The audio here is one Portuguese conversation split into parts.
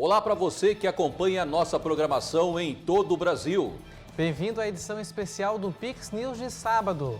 Olá para você que acompanha a nossa programação em todo o Brasil. Bem-vindo à edição especial do Pix News de sábado.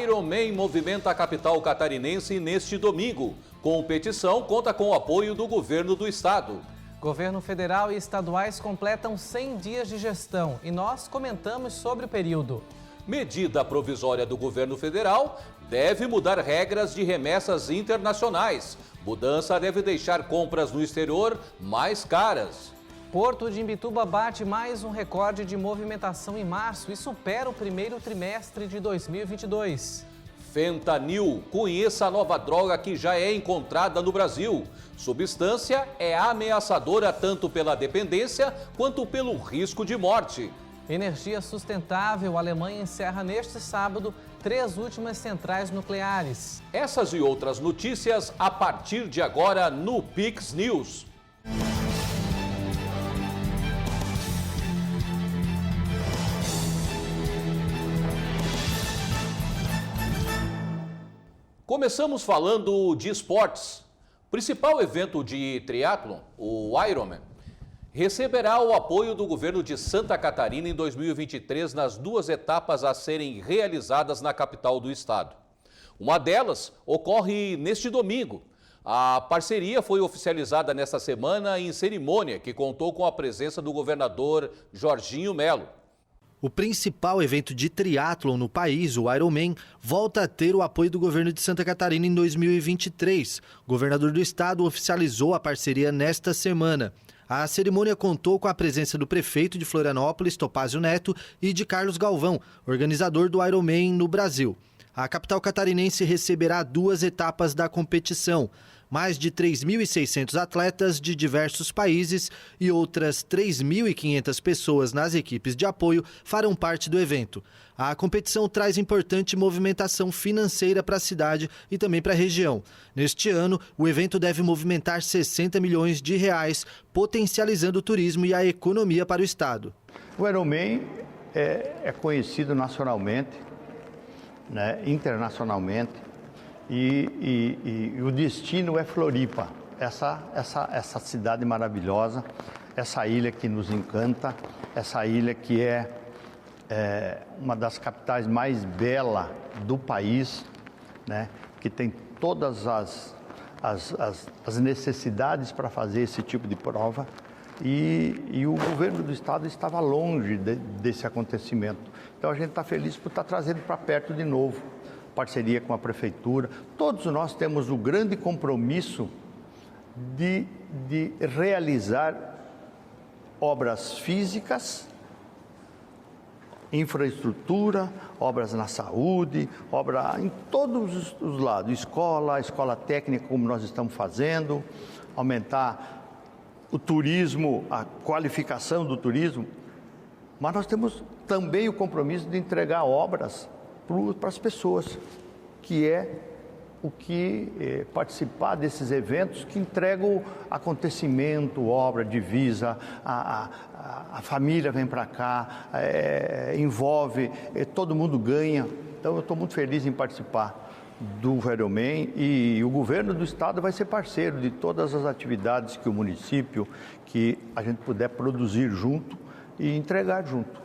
Ironman movimenta a capital catarinense neste domingo. Competição conta com o apoio do governo do estado. Governo federal e estaduais completam 100 dias de gestão e nós comentamos sobre o período. Medida provisória do governo federal deve mudar regras de remessas internacionais. Mudança deve deixar compras no exterior mais caras. Porto de Imbituba bate mais um recorde de movimentação em março e supera o primeiro trimestre de 2022. Fentanil, conheça a nova droga que já é encontrada no Brasil. Substância é ameaçadora tanto pela dependência quanto pelo risco de morte. Energia sustentável, a Alemanha encerra neste sábado 3 últimas centrais nucleares. Essas e outras notícias a partir de agora no Pix News. Começamos falando de esportes. Principal evento de triatlon, o Ironman, receberá o apoio do governo de Santa Catarina em 2023 nas 2 etapas a serem realizadas na capital do estado. Uma delas ocorre neste domingo. A parceria foi oficializada nesta semana em cerimônia que contou com a presença do governador Jorginho Melo. O principal evento de triatlon no país, o Ironman, volta a ter o apoio do governo de Santa Catarina em 2023. O governador do estado oficializou a parceria nesta semana. A cerimônia contou com a presença do prefeito de Florianópolis, Topázio Neto, e de Carlos Galvão, organizador do Ironman no Brasil. A capital catarinense receberá 2 etapas da competição. Mais de 3.600 atletas de diversos países e outras 3.500 pessoas nas equipes de apoio farão parte do evento. A competição traz importante movimentação financeira para a cidade e também para a região. Neste ano, o evento deve movimentar 60 milhões de reais, potencializando o turismo e a economia para o estado. O Ironman é conhecido nacionalmente, né, internacionalmente. E o destino é Floripa, essa cidade maravilhosa, essa ilha que nos encanta, essa ilha que é uma das capitais mais belas do país, né, que tem todas as necessidades para fazer esse tipo de prova. E o governo do estado estava longe desse acontecimento. Então a gente está feliz por estar trazendo para perto de novo. Parceria com a prefeitura, todos nós temos o grande compromisso de realizar obras físicas, infraestrutura, obras na saúde, obra em todos os lados, escola técnica, como nós estamos fazendo, aumentar o turismo, a qualificação do turismo, mas nós temos também o compromisso de entregar obras para as pessoas, que é o que participar desses eventos que entregam acontecimento, obra, divisa, a família vem para cá, envolve, todo mundo ganha. Então eu estou muito feliz em participar do Ironman e o governo do estado vai ser parceiro de todas as atividades que o município, que a gente puder produzir junto e entregar junto.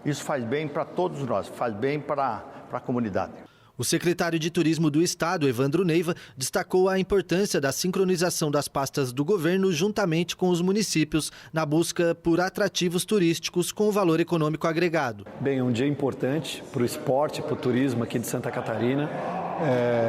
Isso faz bem para todos nós, faz bem para a comunidade. O secretário de Turismo do Estado, Evandro Neiva, destacou a importância da sincronização das pastas do governo juntamente com os municípios na busca por atrativos turísticos com valor econômico agregado. Bem, é um dia importante para o esporte, para o turismo aqui de Santa Catarina.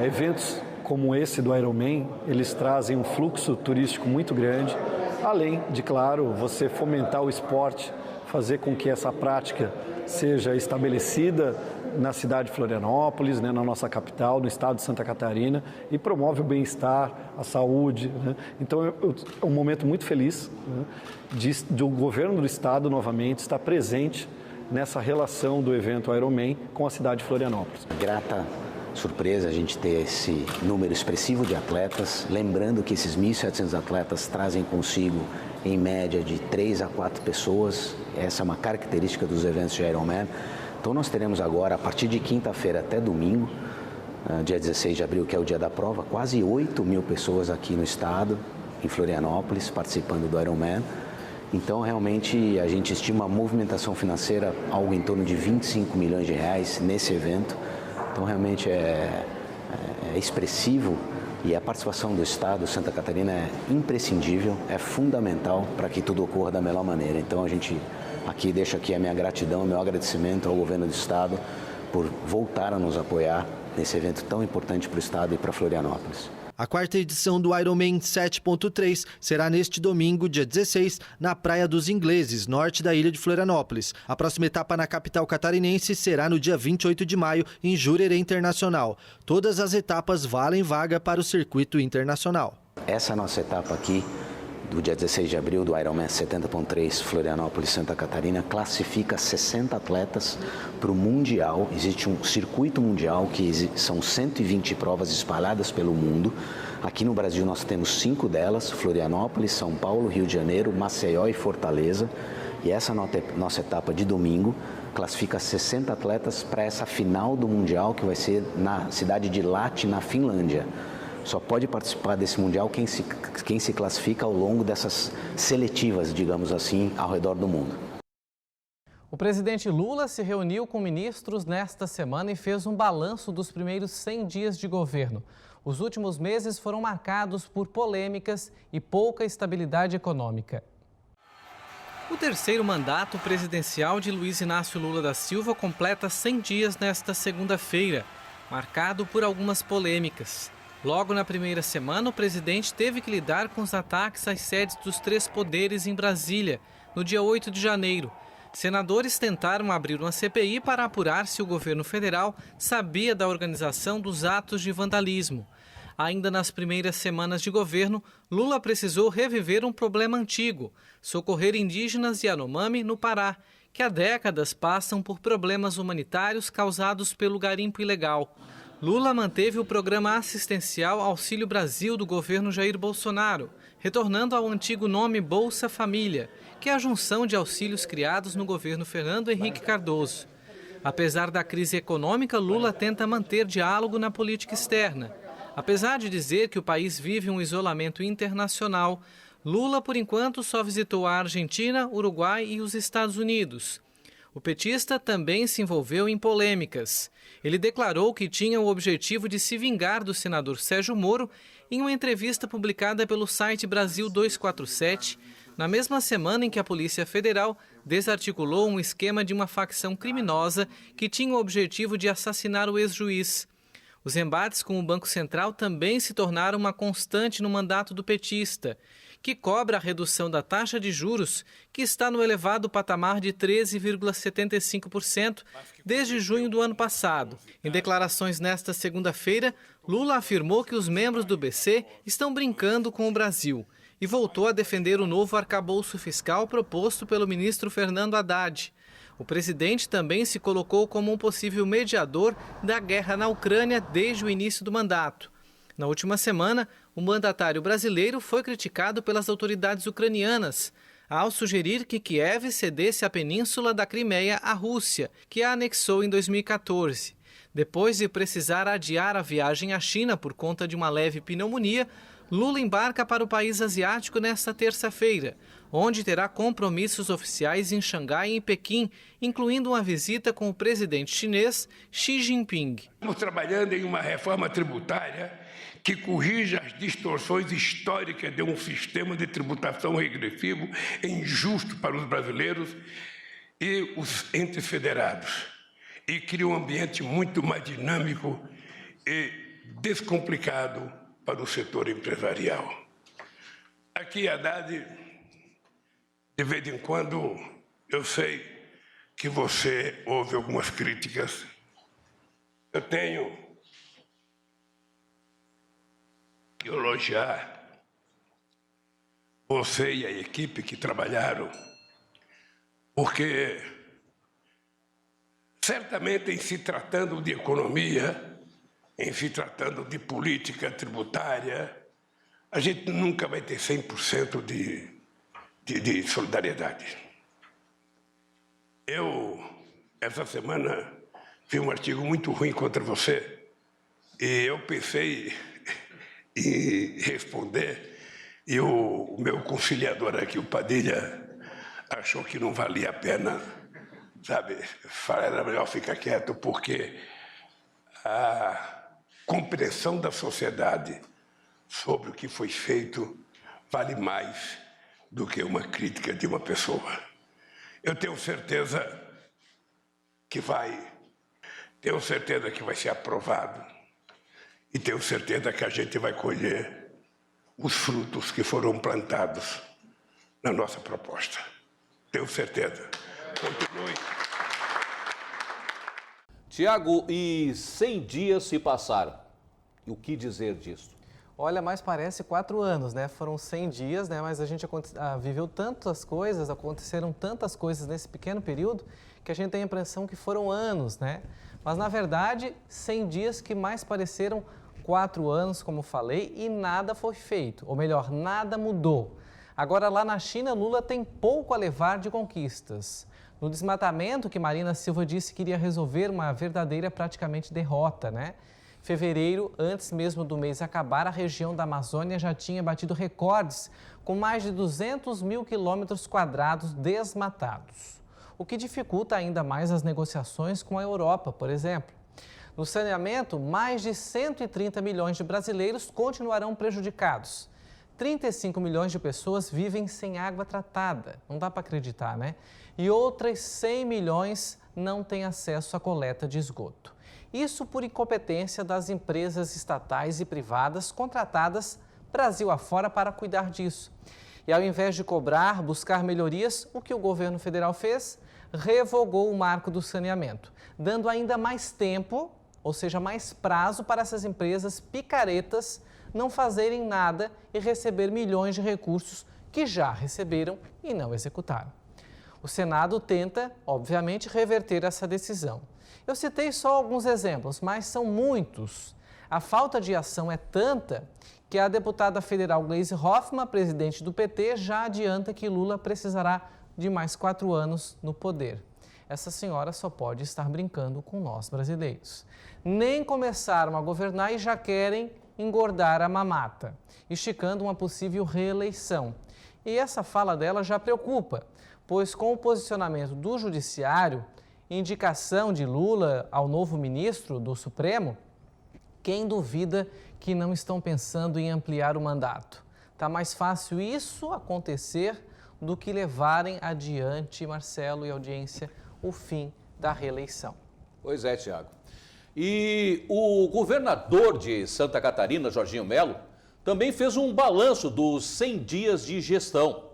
Eventos como esse do Ironman, eles trazem um fluxo turístico muito grande, além de, claro, você fomentar o esporte, fazer com que essa prática seja estabelecida na cidade de Florianópolis, né, na nossa capital, no estado de Santa Catarina, e promove o bem-estar, a saúde, né? Então é um momento muito feliz, né, do governo do estado novamente estar presente nessa relação do evento Ironman com a cidade de Florianópolis. Grata surpresa a gente ter esse número expressivo de atletas, lembrando que esses 1.700 atletas trazem consigo em média de 3 a 4 pessoas. Essa é uma característica dos eventos de Ironman. Então nós teremos agora, a partir de quinta-feira até domingo, dia 16 de abril, que é o dia da prova, quase 8.000 pessoas aqui no estado, em Florianópolis, participando do Ironman. Então, realmente, a gente estima a movimentação financeira algo em torno de 25 milhões de reais nesse evento. Então, realmente é expressivo e a participação do Estado, Santa Catarina, é imprescindível, é fundamental para que tudo ocorra da melhor maneira. Então, a gente deixo aqui a minha gratidão, o meu agradecimento ao governo do Estado por voltar a nos apoiar nesse evento tão importante para o Estado e para Florianópolis. A quarta edição do Ironman 7.3 será neste domingo, dia 16, na Praia dos Ingleses, norte da ilha de Florianópolis. A próxima etapa na capital catarinense será no dia 28 de maio, em Jurerê Internacional. Todas as etapas valem vaga para o circuito internacional. Essa nossa etapa aqui, do dia 16 de abril, do Ironman 70.3 Florianópolis, Santa Catarina, classifica 60 atletas para o Mundial. Existe um circuito mundial que são 120 provas espalhadas pelo mundo. Aqui no Brasil nós temos 5 delas, Florianópolis, São Paulo, Rio de Janeiro, Maceió e Fortaleza. E essa nossa etapa de domingo classifica 60 atletas para essa final do Mundial, que vai ser na cidade de Lahti, na Finlândia. Só pode participar desse Mundial quem se classifica ao longo dessas seletivas, digamos assim, ao redor do mundo. O presidente Lula se reuniu com ministros nesta semana e fez um balanço dos primeiros 100 dias de governo. Os últimos meses foram marcados por polêmicas e pouca estabilidade econômica. O terceiro mandato presidencial de Luiz Inácio Lula da Silva completa 100 dias nesta segunda-feira, marcado por algumas polêmicas. Logo na primeira semana, o presidente teve que lidar com os ataques às sedes dos 3 poderes em Brasília, no dia 8 de janeiro. Senadores tentaram abrir uma CPI para apurar se o governo federal sabia da organização dos atos de vandalismo. Ainda nas primeiras semanas de governo, Lula precisou reviver um problema antigo: socorrer indígenas Yanomami no Pará, que há décadas passam por problemas humanitários causados pelo garimpo ilegal. Lula manteve o programa assistencial Auxílio Brasil do governo Jair Bolsonaro, retornando ao antigo nome Bolsa Família, que é a junção de auxílios criados no governo Fernando Henrique Cardoso. Apesar da crise econômica, Lula tenta manter diálogo na política externa. Apesar de dizer que o país vive um isolamento internacional, Lula, por enquanto, só visitou a Argentina, Uruguai e os Estados Unidos. O petista também se envolveu em polêmicas. Ele declarou que tinha o objetivo de se vingar do senador Sérgio Moro em uma entrevista publicada pelo site Brasil 247, na mesma semana em que a Polícia Federal desarticulou um esquema de uma facção criminosa que tinha o objetivo de assassinar o ex-juiz. Os embates com o Banco Central também se tornaram uma constante no mandato do petista, que cobra a redução da taxa de juros, que está no elevado patamar de 13,75% desde junho do ano passado. Em declarações nesta segunda-feira, Lula afirmou que os membros do BC estão brincando com o Brasil e voltou a defender o novo arcabouço fiscal proposto pelo ministro Fernando Haddad. O presidente também se colocou como um possível mediador da guerra na Ucrânia desde o início do mandato. Na última semana, o mandatário brasileiro foi criticado pelas autoridades ucranianas ao sugerir que Kiev cedesse a península da Crimeia à Rússia, que a anexou em 2014. Depois de precisar adiar a viagem à China por conta de uma leve pneumonia, Lula embarca para o país asiático nesta terça-feira, onde terá compromissos oficiais em Xangai e em Pequim, incluindo uma visita com o presidente chinês Xi Jinping. Estamos trabalhando em uma reforma tributária que corrija as distorções históricas de um sistema de tributação regressivo injusto para os brasileiros e os entes federados, e cria um ambiente muito mais dinâmico e descomplicado para o setor empresarial. Aqui, Haddad, de vez em quando, eu sei que você ouve algumas críticas. Eu tenho que elogiar você e a equipe que trabalharam, porque certamente em se tratando de economia, em se tratando de política tributária, a gente nunca vai ter 100% de solidariedade. Eu, essa semana, vi um artigo muito ruim contra você e eu pensei em responder E o meu conciliador aqui, o Padilha, achou que não valia a pena, sabe? Era melhor ficar quieto, porque a compreensão da sociedade sobre o que foi feito vale mais do que uma crítica de uma pessoa. Eu tenho certeza que vai ser aprovado e tenho certeza que a gente vai colher os frutos que foram plantados na nossa proposta. Tenho certeza. Continue. Tiago, e 100 dias se passaram. E o que dizer disso? Olha, mas parece 4 anos, né? Foram 100 dias, né? Mas a gente viveu tantas coisas, aconteceram tantas coisas nesse pequeno período que a gente tem a impressão que foram anos, né? Mas, na verdade, 100 dias que mais pareceram 4 anos, como falei, e nada foi feito. Ou melhor, nada mudou. Agora, lá na China, Lula tem pouco a levar de conquistas. No desmatamento, que Marina Silva disse que iria resolver uma verdadeira praticamente derrota, né? Em fevereiro, antes mesmo do mês acabar, a região da Amazônia já tinha batido recordes, com mais de 200 mil quilômetros quadrados desmatados, o que dificulta ainda mais as negociações com a Europa, por exemplo. No saneamento, mais de 130 milhões de brasileiros continuarão prejudicados. 35 milhões de pessoas vivem sem água tratada, não dá para acreditar, né? E outras 100 milhões não têm acesso à coleta de esgoto. Isso por incompetência das empresas estatais e privadas contratadas Brasil afora para cuidar disso. E ao invés de cobrar, buscar melhorias, o que o governo federal fez? Revogou o marco do saneamento, dando ainda mais tempo, ou seja, mais prazo para essas empresas picaretas não fazerem nada e receber milhões de recursos que já receberam e não executaram. O Senado tenta, obviamente, reverter essa decisão. Eu citei só alguns exemplos, mas são muitos. A falta de ação é tanta que a deputada federal Gleisi Hoffmann, presidente do PT, já adianta que Lula precisará de mais 4 anos no poder. Essa senhora só pode estar brincando com nós brasileiros. Nem começaram a governar e já querem engordar a mamata, esticando uma possível reeleição. E essa fala dela já preocupa, pois com o posicionamento do Judiciário, indicação de Lula ao novo ministro do Supremo, quem duvida que não estão pensando em ampliar o mandato? Está mais fácil isso acontecer do que levarem adiante, Marcelo e audiência, o fim da reeleição. Pois é, Tiago. E o governador de Santa Catarina, Jorginho Melo, também fez um balanço dos 100 dias de gestão.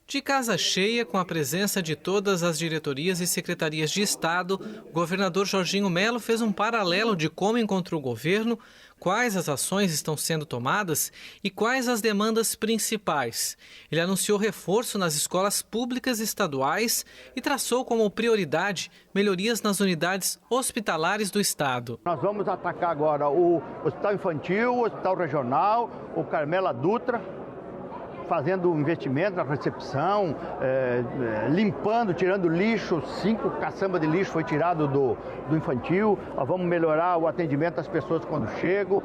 De casa cheia, com a presença de todas as diretorias e secretarias de Estado, o governador Jorginho Melo fez um paralelo de como encontrou o governo, quais as ações estão sendo tomadas e quais as demandas principais. Ele anunciou reforço nas escolas públicas estaduais e traçou como prioridade melhorias nas unidades hospitalares do Estado. Nós vamos atacar agora o Hospital Infantil, o Hospital Regional, o Carmela Dutra, fazendo investimento na recepção, limpando, tirando lixo, 5 caçambas de lixo foi tirado do infantil. Nós vamos melhorar o atendimento das pessoas quando chegam,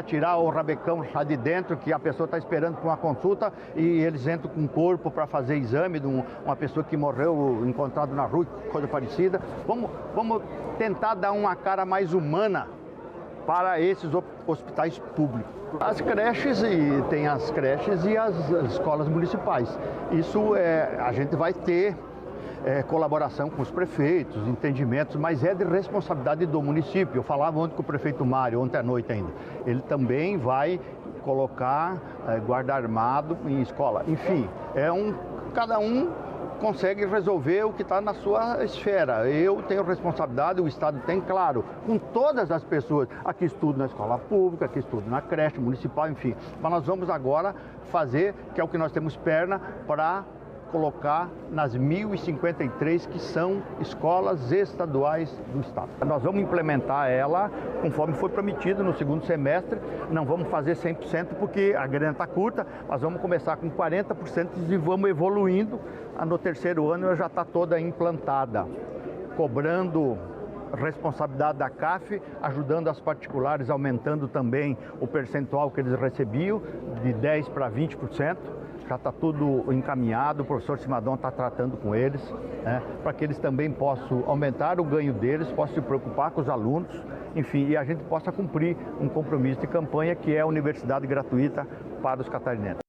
tirar o rabecão lá de dentro, que a pessoa está esperando por uma consulta e eles entram com o corpo para fazer exame de uma pessoa que morreu encontrado na rua, coisa parecida. Vamos tentar dar uma cara mais humana para esses hospitais públicos. As creches, e tem as creches e as escolas municipais. Isso a gente vai ter colaboração com os prefeitos, entendimentos, mas é de responsabilidade do município. Eu falava ontem com o prefeito Mário, ontem à noite ainda. Ele também vai colocar guarda armado em escola. Enfim, cada um consegue resolver o que está na sua esfera. Eu tenho responsabilidade, o Estado tem, claro, com todas as pessoas. Aqui estudo na escola pública, aqui estudo na creche municipal, enfim. Mas nós vamos agora fazer, que é o que nós temos perna, para colocar nas 1.053 que são escolas estaduais do Estado. Nós vamos implementar ela conforme foi prometido no segundo semestre. Não vamos fazer 100% porque a grana está curta, mas vamos começar com 40% e vamos evoluindo. No terceiro ano ela já está toda implantada, cobrando responsabilidade da CAF, ajudando as particulares, aumentando também o percentual que eles recebiam, de 10% para 20%. Já está tudo encaminhado, o professor Simadon está tratando com eles, né, para que eles também possam aumentar o ganho deles, possam se preocupar com os alunos, enfim, e a gente possa cumprir um compromisso de campanha que é a universidade gratuita para os catarinenses.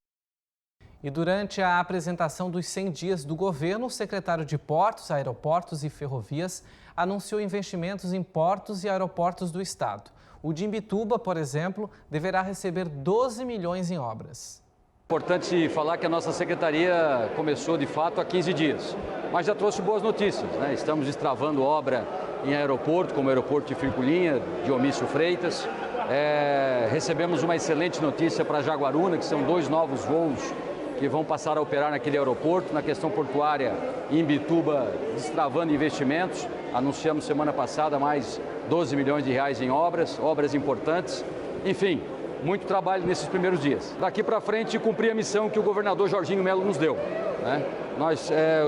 E durante a apresentação dos 100 dias do governo, o secretário de Portos, Aeroportos e Ferrovias anunciou investimentos em portos e aeroportos do estado. O de Imbituba, por exemplo, deverá receber 12 milhões em obras. Importante falar que a nossa secretaria começou de fato há 15 dias, mas já trouxe boas notícias, né? Estamos destravando obra em aeroporto, como o aeroporto de Firculinha, Dionísio Freitas. Recebemos uma excelente notícia para Jaguaruna, que são 2 novos voos que vão passar a operar naquele aeroporto. Na questão portuária, em Imbituba, destravando investimentos. Anunciamos semana passada mais 12 milhões de reais em obras importantes. Enfim, muito trabalho nesses primeiros dias. Daqui para frente, cumprir a missão que o governador Jorginho Melo nos deu, né?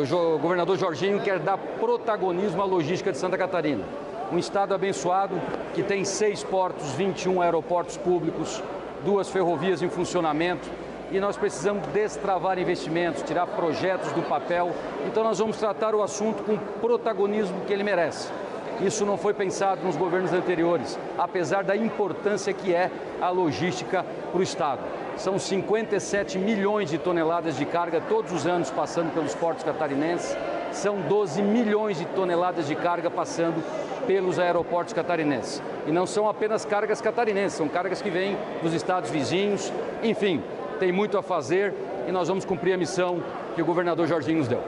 O governador Jorginho quer dar protagonismo à logística de Santa Catarina. Um estado abençoado que tem 6 portos, 21 aeroportos públicos, 2 ferrovias em funcionamento. E nós precisamos destravar investimentos, tirar projetos do papel. Então nós vamos tratar o assunto com o protagonismo que ele merece. Isso não foi pensado nos governos anteriores, apesar da importância que é a logística para o estado. São 57 milhões de toneladas de carga todos os anos passando pelos portos catarinenses. São 12 milhões de toneladas de carga passando pelos aeroportos catarinenses. E não são apenas cargas catarinenses, são cargas que vêm dos estados vizinhos. Enfim, tem muito a fazer e nós vamos cumprir a missão que o governador Jorginho nos deu.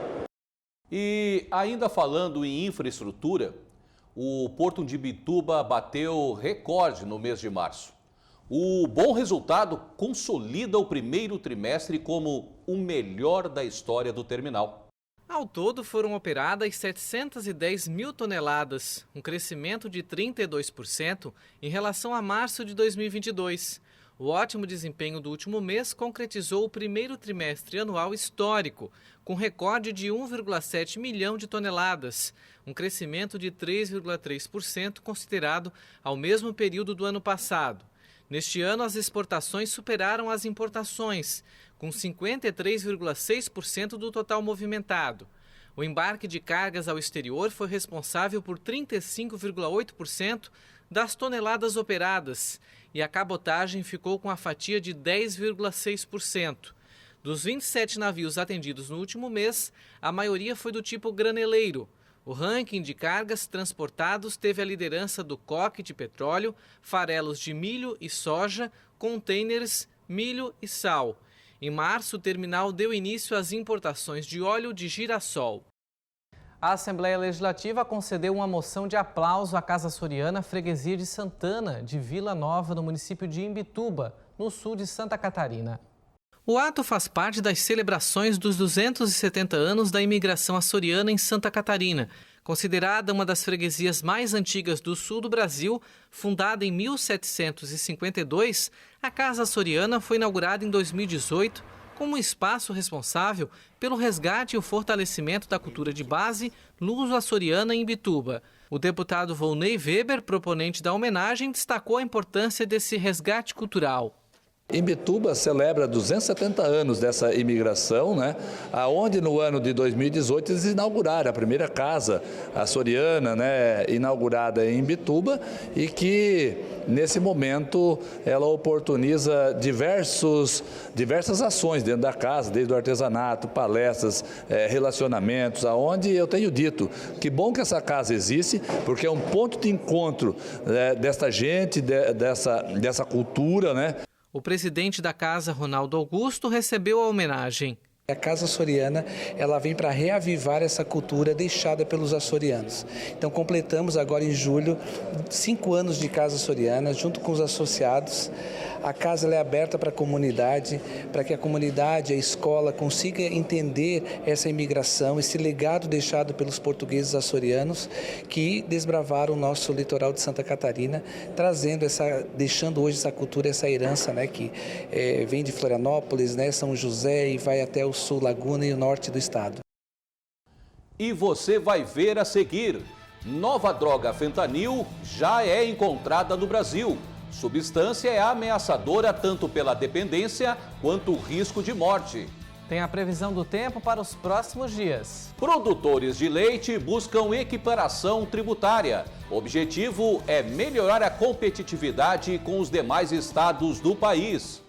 E ainda falando em infraestrutura, o Porto de Imbituba bateu recorde no mês de março. O bom resultado consolida o primeiro trimestre como o melhor da história do terminal. Ao todo, foram operadas 710 mil toneladas, um crescimento de 32% em relação a março de 2022. O ótimo desempenho do último mês concretizou o primeiro trimestre anual histórico, com recorde de 1,7 milhão de toneladas, um crescimento de 3,3% considerado ao mesmo período do ano passado. Neste ano, as exportações superaram as importações, com 53,6% do total movimentado. O embarque de cargas ao exterior foi responsável por 35,8% das toneladas operadas e a cabotagem ficou com a fatia de 10,6%. Dos 27 navios atendidos no último mês, a maioria foi do tipo graneleiro. O ranking de cargas transportados teve a liderança do coque de petróleo, farelos de milho e soja, containers, milho e sal. Em março, o terminal deu início às importações de óleo de girassol. A Assembleia Legislativa concedeu uma moção de aplauso à Casa Soriana Freguesia de Santana, de Vila Nova, no município de Imbituba, no sul de Santa Catarina. O ato faz parte das celebrações dos 270 anos da imigração açoriana em Santa Catarina. Considerada uma das freguesias mais antigas do sul do Brasil, fundada em 1752, a Casa Açoriana foi inaugurada em 2018 como um espaço responsável pelo resgate e o fortalecimento da cultura de base luso-açoriana em Imbituba. O deputado Volney Weber, proponente da homenagem, destacou a importância desse resgate cultural. Imbituba celebra 270 anos dessa imigração, né? Onde no ano de 2018 eles inauguraram a primeira casa açoriana, né? Inaugurada em Imbituba, e que nesse momento ela oportuniza diversas ações dentro da casa, desde o artesanato, palestras, relacionamentos, aonde eu tenho dito que bom que essa casa existe, porque é um ponto de encontro dessa gente, dessa cultura, né? O presidente da casa, Ronaldo Augusto, recebeu a homenagem. A Casa Açoriana, ela vem para reavivar essa cultura deixada pelos açorianos. Então, completamos agora em julho 5 anos de Casa Açoriana, junto com os associados. A casa ela é aberta para a comunidade, para que a comunidade, a escola, consiga entender essa imigração, esse legado deixado pelos portugueses açorianos que desbravaram o nosso litoral de Santa Catarina, deixando hoje essa cultura, essa herança, né, que vem de Florianópolis, né, São José e vai até o sul, Laguna e o norte do estado. E você vai ver a seguir. Nova droga fentanil já é encontrada no Brasil. Substância é ameaçadora tanto pela dependência quanto o risco de morte. Tem a previsão do tempo para os próximos dias. Produtores de leite buscam equiparação tributária. O objetivo é melhorar a competitividade com os demais estados do país.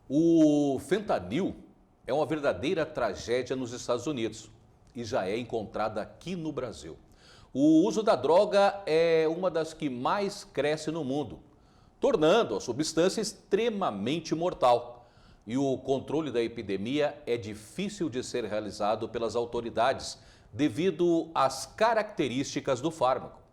O fentanil é uma verdadeira tragédia nos Estados Unidos e já é encontrada aqui no Brasil. O uso da droga é uma das que mais cresce no mundo, tornando a substância extremamente mortal. E o controle da epidemia é difícil de ser realizado pelas autoridades devido às características do fármaco.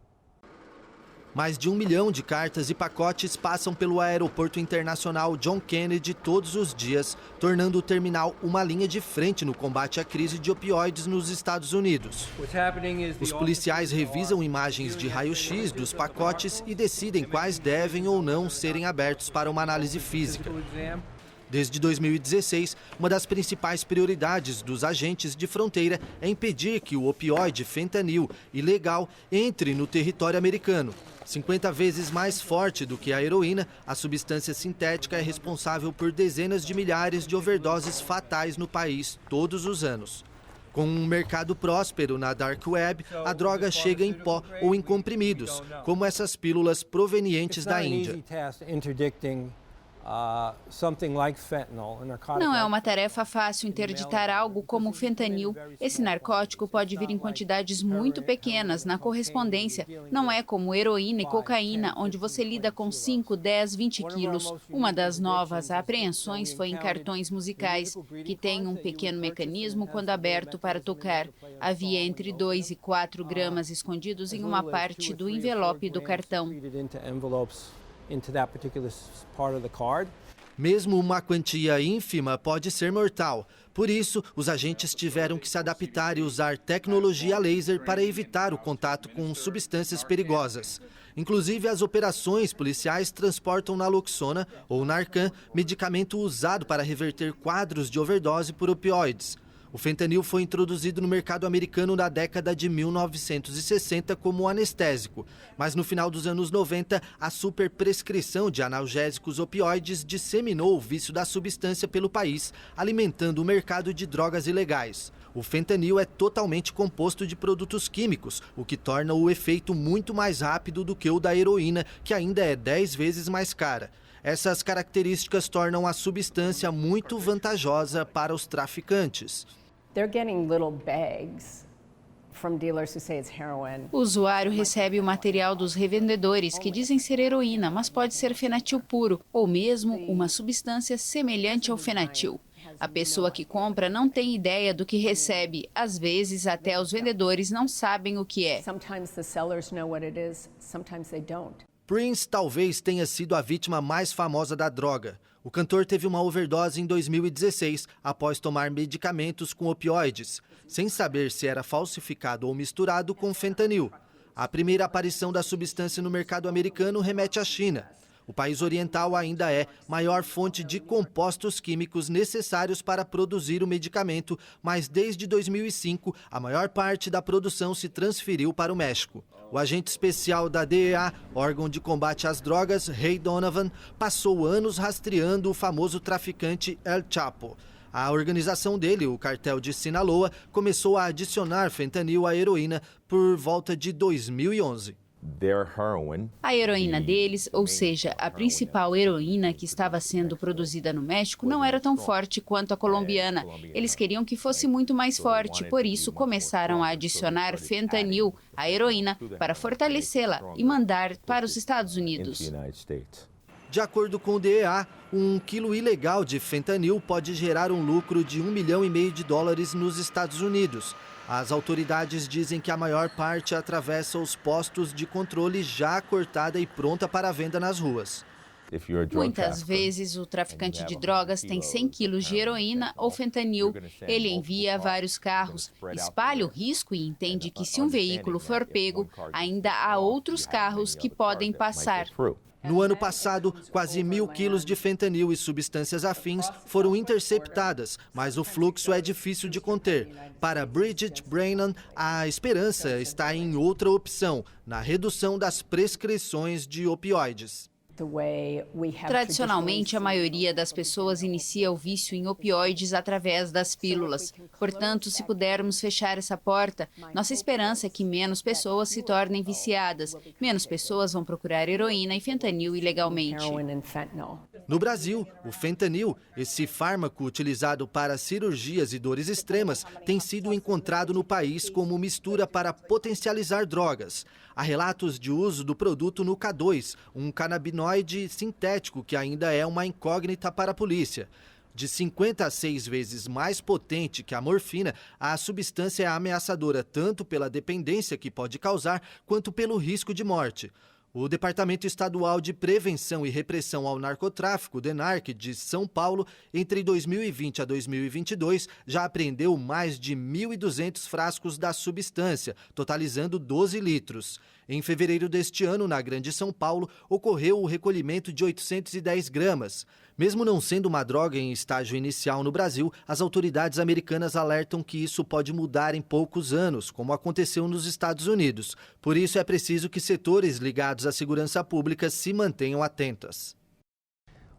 Mais de 1 milhão de cartas e pacotes passam pelo Aeroporto Internacional John Kennedy todos os dias, tornando o terminal uma linha de frente no combate à crise de opioides nos Estados Unidos. Os policiais revisam imagens de raio-x dos pacotes e decidem quais devem ou não serem abertos para uma análise física. Desde 2016, uma das principais prioridades dos agentes de fronteira é impedir que o opioide fentanil, ilegal, entre no território americano. 50 vezes mais forte do que a heroína, a substância sintética é responsável por dezenas de milhares de overdoses fatais no país todos os anos. Com um mercado próspero na Dark Web, a droga chega em pó ou em comprimidos, como essas pílulas provenientes da Índia. Não é uma tarefa fácil interditar algo como o fentanil. Esse narcótico pode vir em quantidades muito pequenas, na correspondência. Não é como heroína e cocaína, onde você lida com 5, 10, 20 quilos. Uma das novas apreensões foi em cartões musicais, que tem um pequeno mecanismo quando aberto para tocar. Havia entre 2 e 4 gramas escondidos em uma parte do envelope do cartão. Mesmo uma quantia ínfima pode ser mortal. Por isso, os agentes tiveram que se adaptar e usar tecnologia laser para evitar o contato com substâncias perigosas. Inclusive, as operações policiais transportam naloxona ou Narcan, medicamento usado para reverter quadros de overdose por opioides. O fentanil foi introduzido no mercado americano na década de 1960 como anestésico, mas no final dos anos 90, a superprescrição de analgésicos opioides disseminou o vício da substância pelo país, alimentando o mercado de drogas ilegais. O fentanil é totalmente composto de produtos químicos, o que torna o efeito muito mais rápido do que o da heroína, que ainda é 10 vezes mais cara. Essas características tornam a substância muito vantajosa para os traficantes. O usuário recebe o material dos revendedores que dizem ser heroína, mas pode ser fenatil puro ou mesmo uma substância semelhante ao fenatil. A pessoa que compra não tem ideia do que recebe. Às vezes, até os vendedores não sabem o que é. Por Prince talvez tenha sido a vítima mais famosa da droga. O cantor teve uma overdose em 2016 após tomar medicamentos com opioides, sem saber se era falsificado ou misturado com fentanil. A primeira aparição da substância no mercado americano remete à China. O país oriental ainda é maior fonte de compostos químicos necessários para produzir o medicamento, mas desde 2005 a maior parte da produção se transferiu para o México. O agente especial da DEA, órgão de combate às drogas, Ray Donovan, passou anos rastreando o famoso traficante El Chapo. A organização dele, o cartel de Sinaloa, começou a adicionar fentanil à heroína por volta de 2011. A heroína deles, ou seja, a principal heroína que estava sendo produzida no México, não era tão forte quanto a colombiana. Eles queriam que fosse muito mais forte, por isso começaram a adicionar fentanil à heroína para fortalecê-la e mandar para os Estados Unidos. De acordo com o DEA, 1 quilo ilegal de fentanil pode gerar um lucro de $1,5 milhão nos Estados Unidos. As autoridades dizem que a maior parte atravessa os postos de controle já cortada e pronta para a venda nas ruas. Muitas vezes o traficante de drogas tem 100 quilos de heroína ou fentanil. Ele envia vários carros, espalha o risco e entende que se um veículo for pego, ainda há outros carros que podem passar. No ano passado, quase 1.000 quilos de fentanil e substâncias afins foram interceptadas, mas o fluxo é difícil de conter. Para Bridget Brannan, a esperança está em outra opção, na redução das prescrições de opioides. Tradicionalmente, a maioria das pessoas inicia o vício em opioides através das pílulas. Portanto, se pudermos fechar essa porta, nossa esperança é que menos pessoas se tornem viciadas. Menos pessoas vão procurar heroína e fentanil ilegalmente. No Brasil, o fentanil, esse fármaco utilizado para cirurgias e dores extremas, tem sido encontrado no país como mistura para potencializar drogas. Há relatos de uso do produto no K2, um canabinoide sintético que ainda é uma incógnita para a polícia. De 50 a 6 vezes mais potente que a morfina, a substância é ameaçadora tanto pela dependência que pode causar, quanto pelo risco de morte. O Departamento Estadual de Prevenção e Repressão ao Narcotráfico, DENARC, de São Paulo, entre 2020 a 2022, já apreendeu mais de 1.200 frascos da substância, totalizando 12 litros. Em fevereiro deste ano, na Grande São Paulo, ocorreu o recolhimento de 810 gramas. Mesmo não sendo uma droga em estágio inicial no Brasil, as autoridades americanas alertam que isso pode mudar em poucos anos, como aconteceu nos Estados Unidos. Por isso, é preciso que setores ligados à segurança pública se mantenham atentos.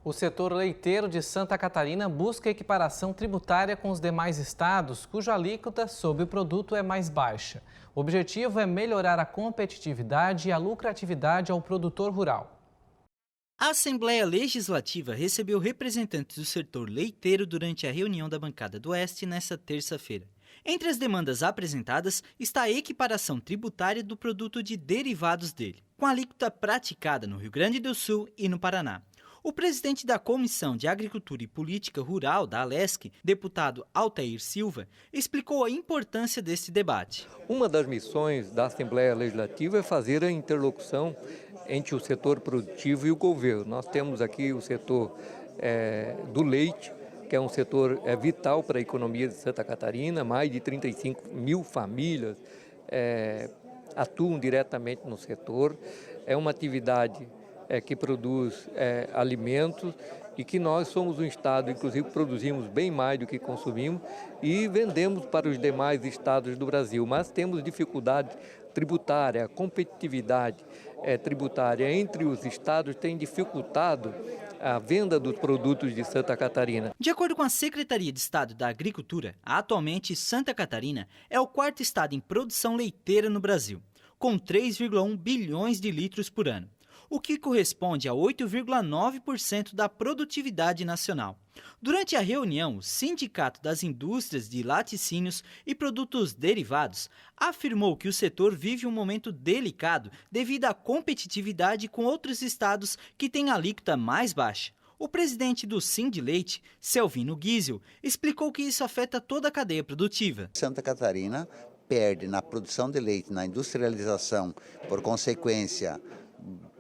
O setor leiteiro de Santa Catarina busca equiparação tributária com os demais estados, cuja alíquota sobre o produto é mais baixa. O objetivo é melhorar a competitividade e a lucratividade ao produtor rural. A Assembleia Legislativa recebeu representantes do setor leiteiro durante a reunião da bancada do Oeste nesta terça-feira. Entre as demandas apresentadas está a equiparação tributária do produto de derivados dele, com a alíquota praticada no Rio Grande do Sul e no Paraná. O presidente da Comissão de Agricultura e Política Rural da Alesc, deputado Altair Silva, explicou a importância desse debate. Uma das missões da Assembleia Legislativa é fazer a interlocução entre o setor produtivo e o governo. Nós temos aqui o setor do leite, que é um setor vital para a economia de Santa Catarina. Mais de 35 mil famílias atuam diretamente no setor. É uma atividade que produz alimentos e que nós somos um estado, inclusive, produzimos bem mais do que consumimos e vendemos para os demais estados do Brasil, mas temos dificuldade tributária, a competitividade tributária entre os estados tem dificultado a venda dos produtos de Santa Catarina. De acordo com a Secretaria de Estado da Agricultura, atualmente Santa Catarina é o quarto estado em produção leiteira no Brasil, com 3,1 bilhões de litros por ano, o que corresponde a 8,9% da produtividade nacional. Durante a reunião, o Sindicato das Indústrias de Laticínios e Produtos Derivados afirmou que o setor vive um momento delicado devido à competitividade com outros estados que têm alíquota mais baixa. O presidente do Sindileite, Selvino Guizio, explicou que isso afeta toda a cadeia produtiva. Santa Catarina perde na produção de leite, na industrialização, por consequência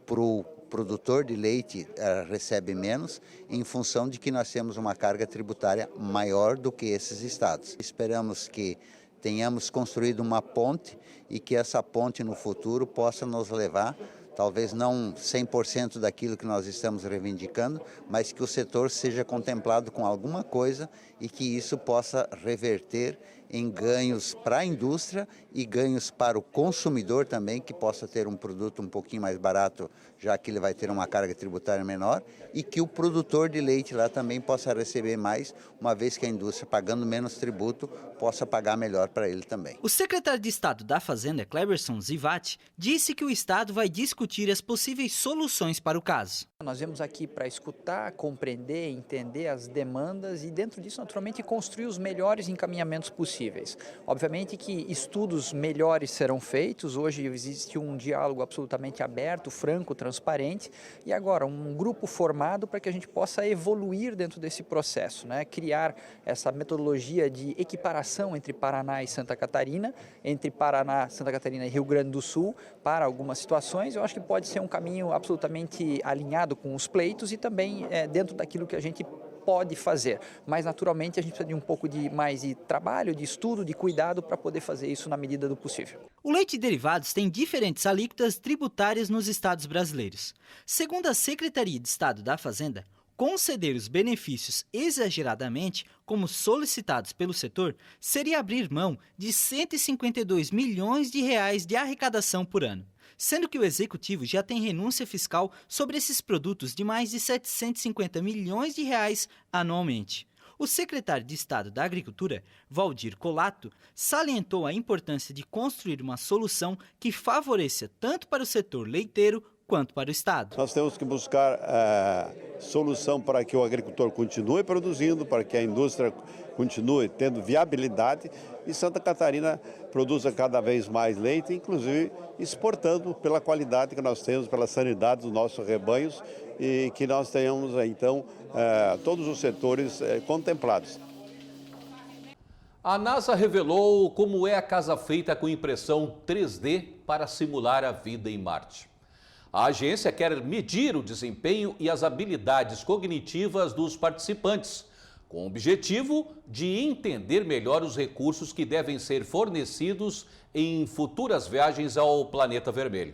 para o produtor de leite recebe menos, em função de que nós temos uma carga tributária maior do que esses estados. Esperamos que tenhamos construído uma ponte e que essa ponte no futuro possa nos levar, talvez não 100% daquilo que nós estamos reivindicando, mas que o setor seja contemplado com alguma coisa e que isso possa reverter em ganhos para a indústria e ganhos para o consumidor também, que possa ter um produto um pouquinho mais barato, já que ele vai ter uma carga tributária menor, e que o produtor de leite lá também possa receber mais, uma vez que a indústria, pagando menos tributo, possa pagar melhor para ele também. O secretário de Estado da Fazenda, Cleberson Zivati, disse que o Estado vai discutir as possíveis soluções para o caso. Nós viemos aqui para escutar, compreender, entender as demandas e, dentro disso, naturalmente, construir os melhores encaminhamentos possíveis. Obviamente que estudos melhores serão feitos, hoje existe um diálogo absolutamente aberto, franco, transparente, e agora um grupo formado para que a gente possa evoluir dentro desse processo, né? Criar essa metodologia de equiparação entre Paraná e Santa Catarina, entre Paraná, Santa Catarina e Rio Grande do Sul, para algumas situações. Eu acho que pode ser um caminho absolutamente alinhado com os pleitos e também dentro daquilo que a gente pode fazer, mas naturalmente a gente precisa de um pouco mais de trabalho, de estudo, de cuidado para poder fazer isso na medida do possível. O leite e derivados tem diferentes alíquotas tributárias nos estados brasileiros. Segundo a Secretaria de Estado da Fazenda, conceder os benefícios exageradamente, como solicitados pelo setor, seria abrir mão de 152 milhões de reais de arrecadação por ano, sendo que o Executivo já tem renúncia fiscal sobre esses produtos de mais de 750 milhões de reais anualmente. O secretário de Estado da Agricultura, Valdir Colato, salientou a importância de construir uma solução que favoreça tanto para o setor leiteiro quanto para o Estado. Nós temos que buscar solução para que o agricultor continue produzindo, para que a indústria continue tendo viabilidade e Santa Catarina produza cada vez mais leite, inclusive exportando pela qualidade que nós temos, pela sanidade dos nossos rebanhos e que nós tenhamos então todos os setores contemplados. A NASA revelou como é a casa feita com impressão 3D para simular a vida em Marte. A agência quer medir o desempenho e as habilidades cognitivas dos participantes, com o objetivo de entender melhor os recursos que devem ser fornecidos em futuras viagens ao planeta vermelho.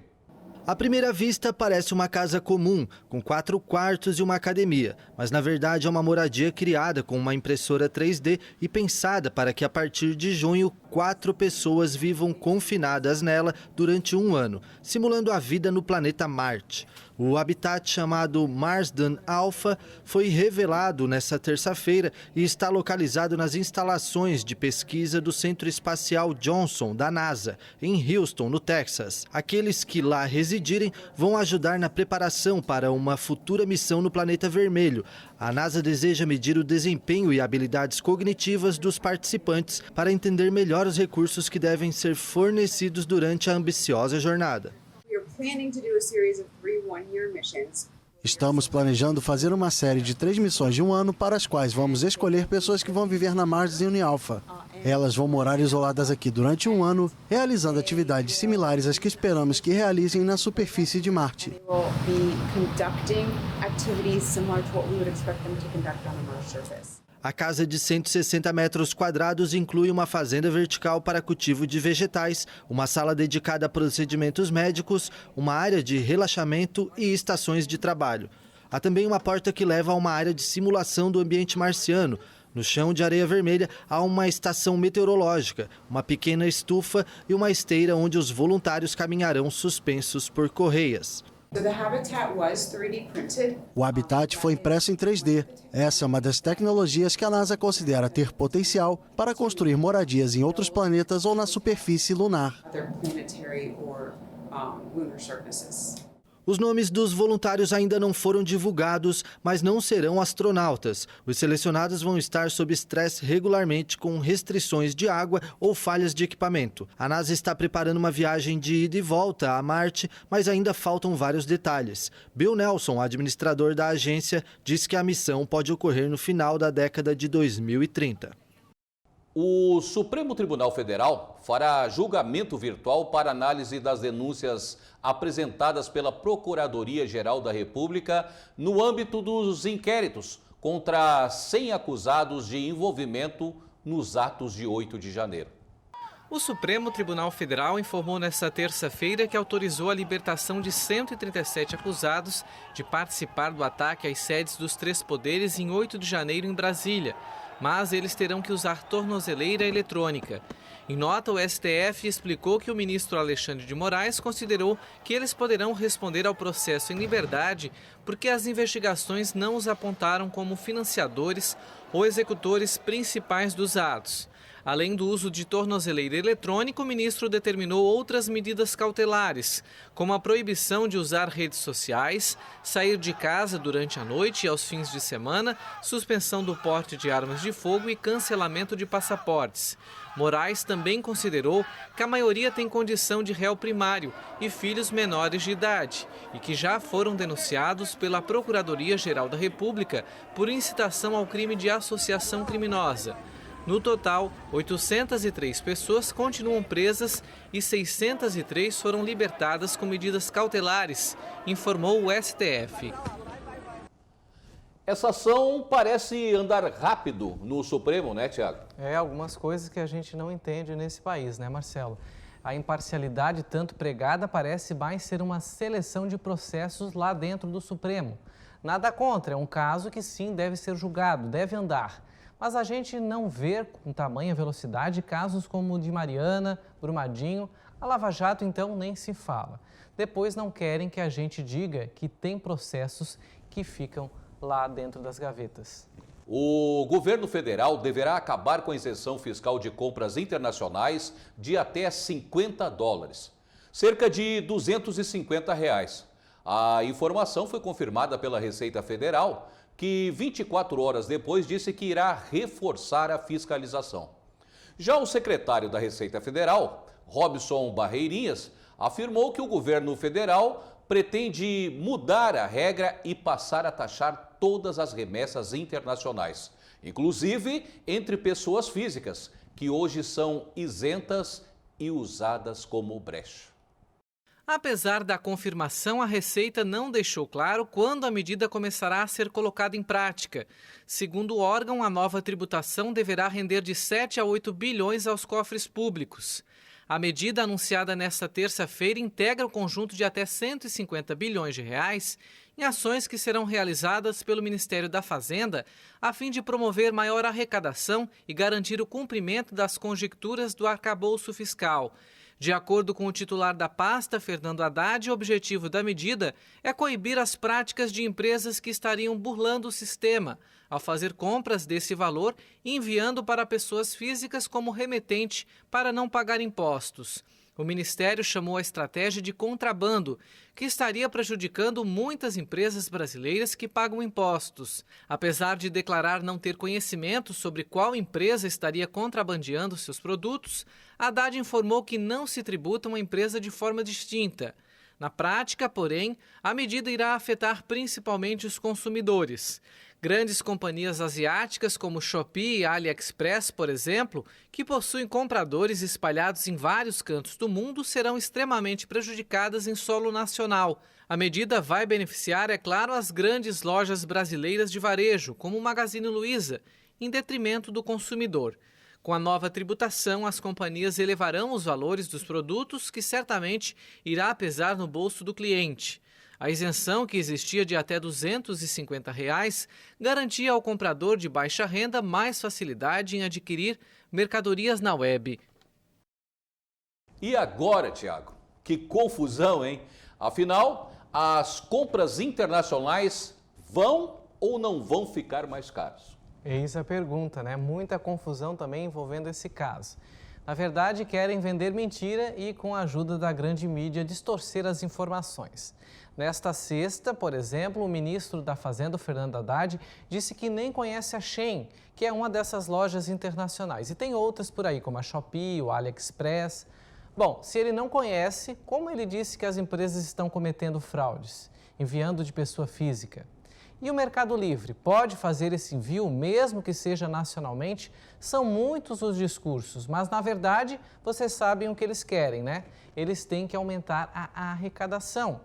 À primeira vista, parece uma casa comum, com 4 quartos e uma academia, mas na verdade é uma moradia criada com uma impressora 3D e pensada para que a partir de junho 4 pessoas vivam confinadas nela durante 1 ano, simulando a vida no planeta Marte. O habitat chamado Marsden Alpha foi revelado nesta terça-feira e está localizado nas instalações de pesquisa do Centro Espacial Johnson, da NASA, em Houston, no Texas. Aqueles que lá residirem vão ajudar na preparação para uma futura missão no planeta vermelho. A NASA deseja medir o desempenho e habilidades cognitivas dos participantes para entender melhor os recursos que devem ser fornecidos durante a ambiciosa jornada. Estamos planejando fazer uma série de 3 missões de 1 ano para as quais vamos escolher pessoas que vão viver na Marsden Alpha. Elas vão morar isoladas aqui durante 1 ano, realizando atividades similares às que esperamos que realizem na superfície de Marte. A casa de 160 metros quadrados inclui uma fazenda vertical para cultivo de vegetais, uma sala dedicada a procedimentos médicos, uma área de relaxamento e estações de trabalho. Há também uma porta que leva a uma área de simulação do ambiente marciano. No chão de areia vermelha há uma estação meteorológica, uma pequena estufa e uma esteira onde os voluntários caminharão suspensos por correias. O habitat foi impresso em 3D. Essa é uma das tecnologias que a NASA considera ter potencial para construir moradias em outros planetas ou na superfície lunar. Os nomes dos voluntários ainda não foram divulgados, mas não serão astronautas. Os selecionados vão estar sob estresse regularmente com restrições de água ou falhas de equipamento. A NASA está preparando uma viagem de ida e volta a Marte, mas ainda faltam vários detalhes. Bill Nelson, administrador da agência, diz que a missão pode ocorrer no final da década de 2030. O Supremo Tribunal Federal fará julgamento virtual para análise das denúncias apresentadas pela Procuradoria-Geral da República no âmbito dos inquéritos contra 100 acusados de envolvimento nos atos de 8 de janeiro. O Supremo Tribunal Federal informou nesta terça-feira que autorizou a libertação de 137 acusados de participar do ataque às sedes dos três poderes em 8 de janeiro em Brasília, mas eles terão que usar tornozeleira eletrônica. Em nota, o STF explicou que o ministro Alexandre de Moraes considerou que eles poderão responder ao processo em liberdade porque as investigações não os apontaram como financiadores ou executores principais dos atos. Além do uso de tornozeleira eletrônica, o ministro determinou outras medidas cautelares, como a proibição de usar redes sociais, sair de casa durante a noite e aos fins de semana, suspensão do porte de armas de fogo e cancelamento de passaportes. Moraes também considerou que a maioria tem condição de réu primário e filhos menores de idade e que já foram denunciados pela Procuradoria-Geral da República por incitação ao crime de associação criminosa. No total, 803 pessoas continuam presas e 603 foram libertadas com medidas cautelares, informou o STF. Essa ação parece andar rápido no Supremo, né, Tiago? Algumas coisas que a gente não entende nesse país, né, Marcelo? A imparcialidade tanto pregada parece mais ser uma seleção de processos lá dentro do Supremo. Nada contra, é um caso que sim deve ser julgado, deve andar. Mas a gente não vê com tamanha velocidade casos como o de Mariana, Brumadinho, a Lava Jato então nem se fala. Depois não querem que a gente diga que tem processos que ficam lá dentro das gavetas. O governo federal deverá acabar com a isenção fiscal de compras internacionais de até $50, cerca de R$ 250. A informação foi confirmada pela Receita Federal, que 24 horas depois disse que irá reforçar a fiscalização. Já o secretário da Receita Federal, Robson Barreirinhas, afirmou que o governo federal pretende mudar a regra e passar a taxar todas as remessas internacionais, inclusive entre pessoas físicas, que hoje são isentas e usadas como brecha. Apesar da confirmação, a Receita não deixou claro quando a medida começará a ser colocada em prática. Segundo o órgão, a nova tributação deverá render de 7 a 8 bilhões aos cofres públicos. A medida anunciada nesta terça-feira integra o conjunto de até 150 bilhões de reais em ações que serão realizadas pelo Ministério da Fazenda a fim de promover maior arrecadação e garantir o cumprimento das conjecturas do arcabouço fiscal. De acordo com o titular da pasta, Fernando Haddad, o objetivo da medida é coibir as práticas de empresas que estariam burlando o sistema, ao fazer compras desse valor e enviando para pessoas físicas como remetente para não pagar impostos. O Ministério chamou a estratégia de contrabando, que estaria prejudicando muitas empresas brasileiras que pagam impostos. Apesar de declarar não ter conhecimento sobre qual empresa estaria contrabandeando seus produtos, Haddad informou que não se tributa uma empresa de forma distinta. Na prática, porém, a medida irá afetar principalmente os consumidores. Grandes companhias asiáticas como Shopee e AliExpress, por exemplo, que possuem compradores espalhados em vários cantos do mundo, serão extremamente prejudicadas em solo nacional. A medida vai beneficiar, é claro, as grandes lojas brasileiras de varejo, como o Magazine Luiza, em detrimento do consumidor. Com a nova tributação, as companhias elevarão os valores dos produtos, que certamente irá pesar no bolso do cliente. A isenção, que existia de até R$ 250, garantia ao comprador de baixa renda mais facilidade em adquirir mercadorias na web. E agora, Tiago? Que confusão, hein? Afinal, as compras internacionais vão ou não vão ficar mais caras? Eis a pergunta, né? Muita confusão também envolvendo esse caso. Na verdade, querem vender mentira e, com a ajuda da grande mídia, distorcer as informações. Nesta sexta, por exemplo, o ministro da Fazenda, Fernando Haddad, disse que nem conhece a Shein, que é uma dessas lojas internacionais. E tem outras por aí, como a Shopee, o AliExpress. Bom, se ele não conhece, como ele disse que as empresas estão cometendo fraudes, enviando de pessoa física? E o Mercado Livre pode fazer esse envio, mesmo que seja nacionalmente? São muitos os discursos, mas na verdade vocês sabem o que eles querem, né? Eles têm que aumentar a arrecadação.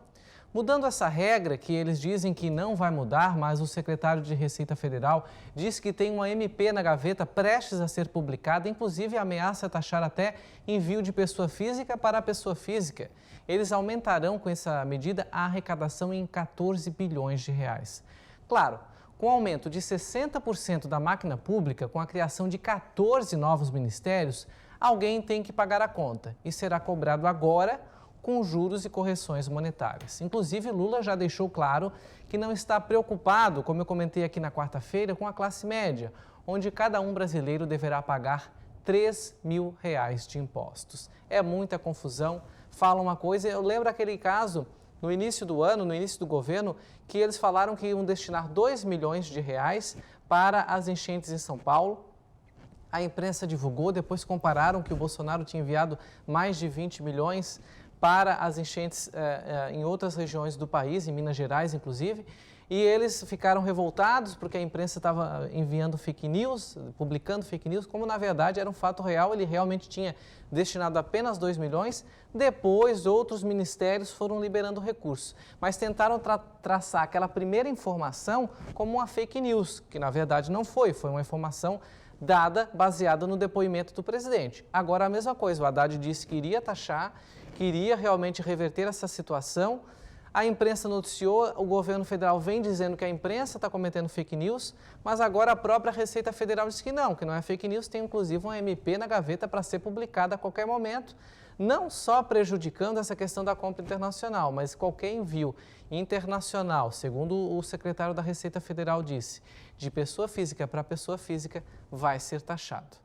Mudando essa regra, que eles dizem que não vai mudar, mas o secretário de Receita Federal diz que tem uma MP na gaveta prestes a ser publicada, inclusive ameaça taxar até envio de pessoa física para pessoa física. Eles aumentarão com essa medida a arrecadação em 14 bilhões de reais. Claro, com o aumento de 60% da máquina pública, com a criação de 14 novos ministérios, alguém tem que pagar a conta e será cobrado agora com juros e correções monetárias. Inclusive, Lula já deixou claro que não está preocupado, como eu comentei aqui na quarta-feira, com a classe média, onde cada um brasileiro deverá pagar R$3 mil de impostos. É muita confusão. Fala uma coisa, eu lembro aquele caso no início do ano, no início do governo, que eles falaram que iam destinar R$2 milhões para as enchentes em São Paulo. A imprensa divulgou, depois compararam que o Bolsonaro tinha enviado mais de 20 milhões para as enchentes em outras regiões do país, em Minas Gerais, inclusive, e eles ficaram revoltados porque a imprensa estava enviando fake news, publicando fake news, como na verdade era um fato real, ele realmente tinha destinado apenas 2 milhões, depois outros ministérios foram liberando recursos, mas tentaram traçar aquela primeira informação como uma fake news, que na verdade não foi uma informação dada, baseada no depoimento do presidente. Agora a mesma coisa, o Haddad disse que iria taxar, queria realmente reverter essa situação. A imprensa noticiou, o governo federal vem dizendo que a imprensa está cometendo fake news, mas agora a própria Receita Federal diz que não é fake news, tem inclusive uma MP na gaveta para ser publicada a qualquer momento, não só prejudicando essa questão da compra internacional, mas qualquer envio internacional, segundo o secretário da Receita Federal disse, de pessoa física para pessoa física, vai ser taxado.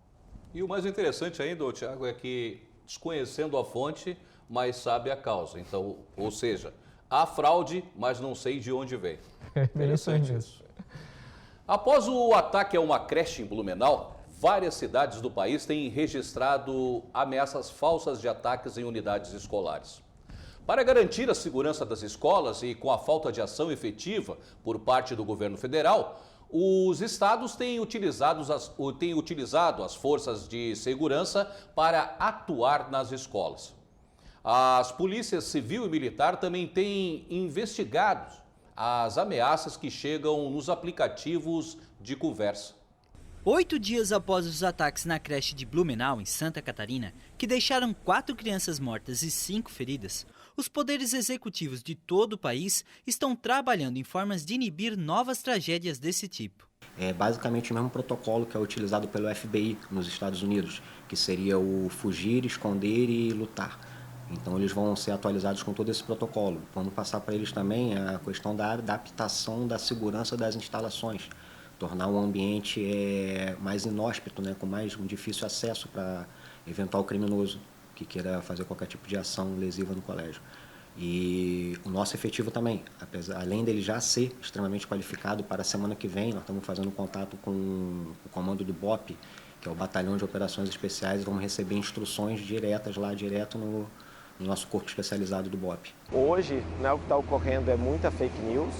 E o mais interessante ainda, Tiago, é que desconhecendo a fonte, mas sabe a causa. Então, ou seja, há fraude, mas não sei de onde vem. Interessante isso. Após o ataque a uma creche em Blumenau, várias cidades do país têm registrado ameaças falsas de ataques em unidades escolares. Para garantir a segurança das escolas e com a falta de ação efetiva por parte do governo federal, os estados têm utilizado as forças de segurança para atuar nas escolas. As polícias civil e militar também têm investigado as ameaças que chegam nos aplicativos de conversa. 8 dias após os ataques na creche de Blumenau, em Santa Catarina, que deixaram 4 crianças mortas e 5 feridas, os poderes executivos de todo o país estão trabalhando em formas de inibir novas tragédias desse tipo. É basicamente o mesmo protocolo que é utilizado pelo FBI nos Estados Unidos, que seria o fugir, esconder e lutar. Então eles vão ser atualizados com todo esse protocolo. Vamos passar para eles também a questão da adaptação da segurança das instalações, tornar o ambiente mais inóspito, com mais um difícil acesso para eventual criminoso que queira fazer qualquer tipo de ação lesiva no colégio. E o nosso efetivo também, além dele já ser extremamente qualificado, para a semana que vem nós estamos fazendo contato com o comando do BOP, que é o Batalhão de Operações Especiais, e vamos receber instruções diretas lá, direto no nosso corpo especializado do BOP. Hoje, o que está ocorrendo é muita fake news.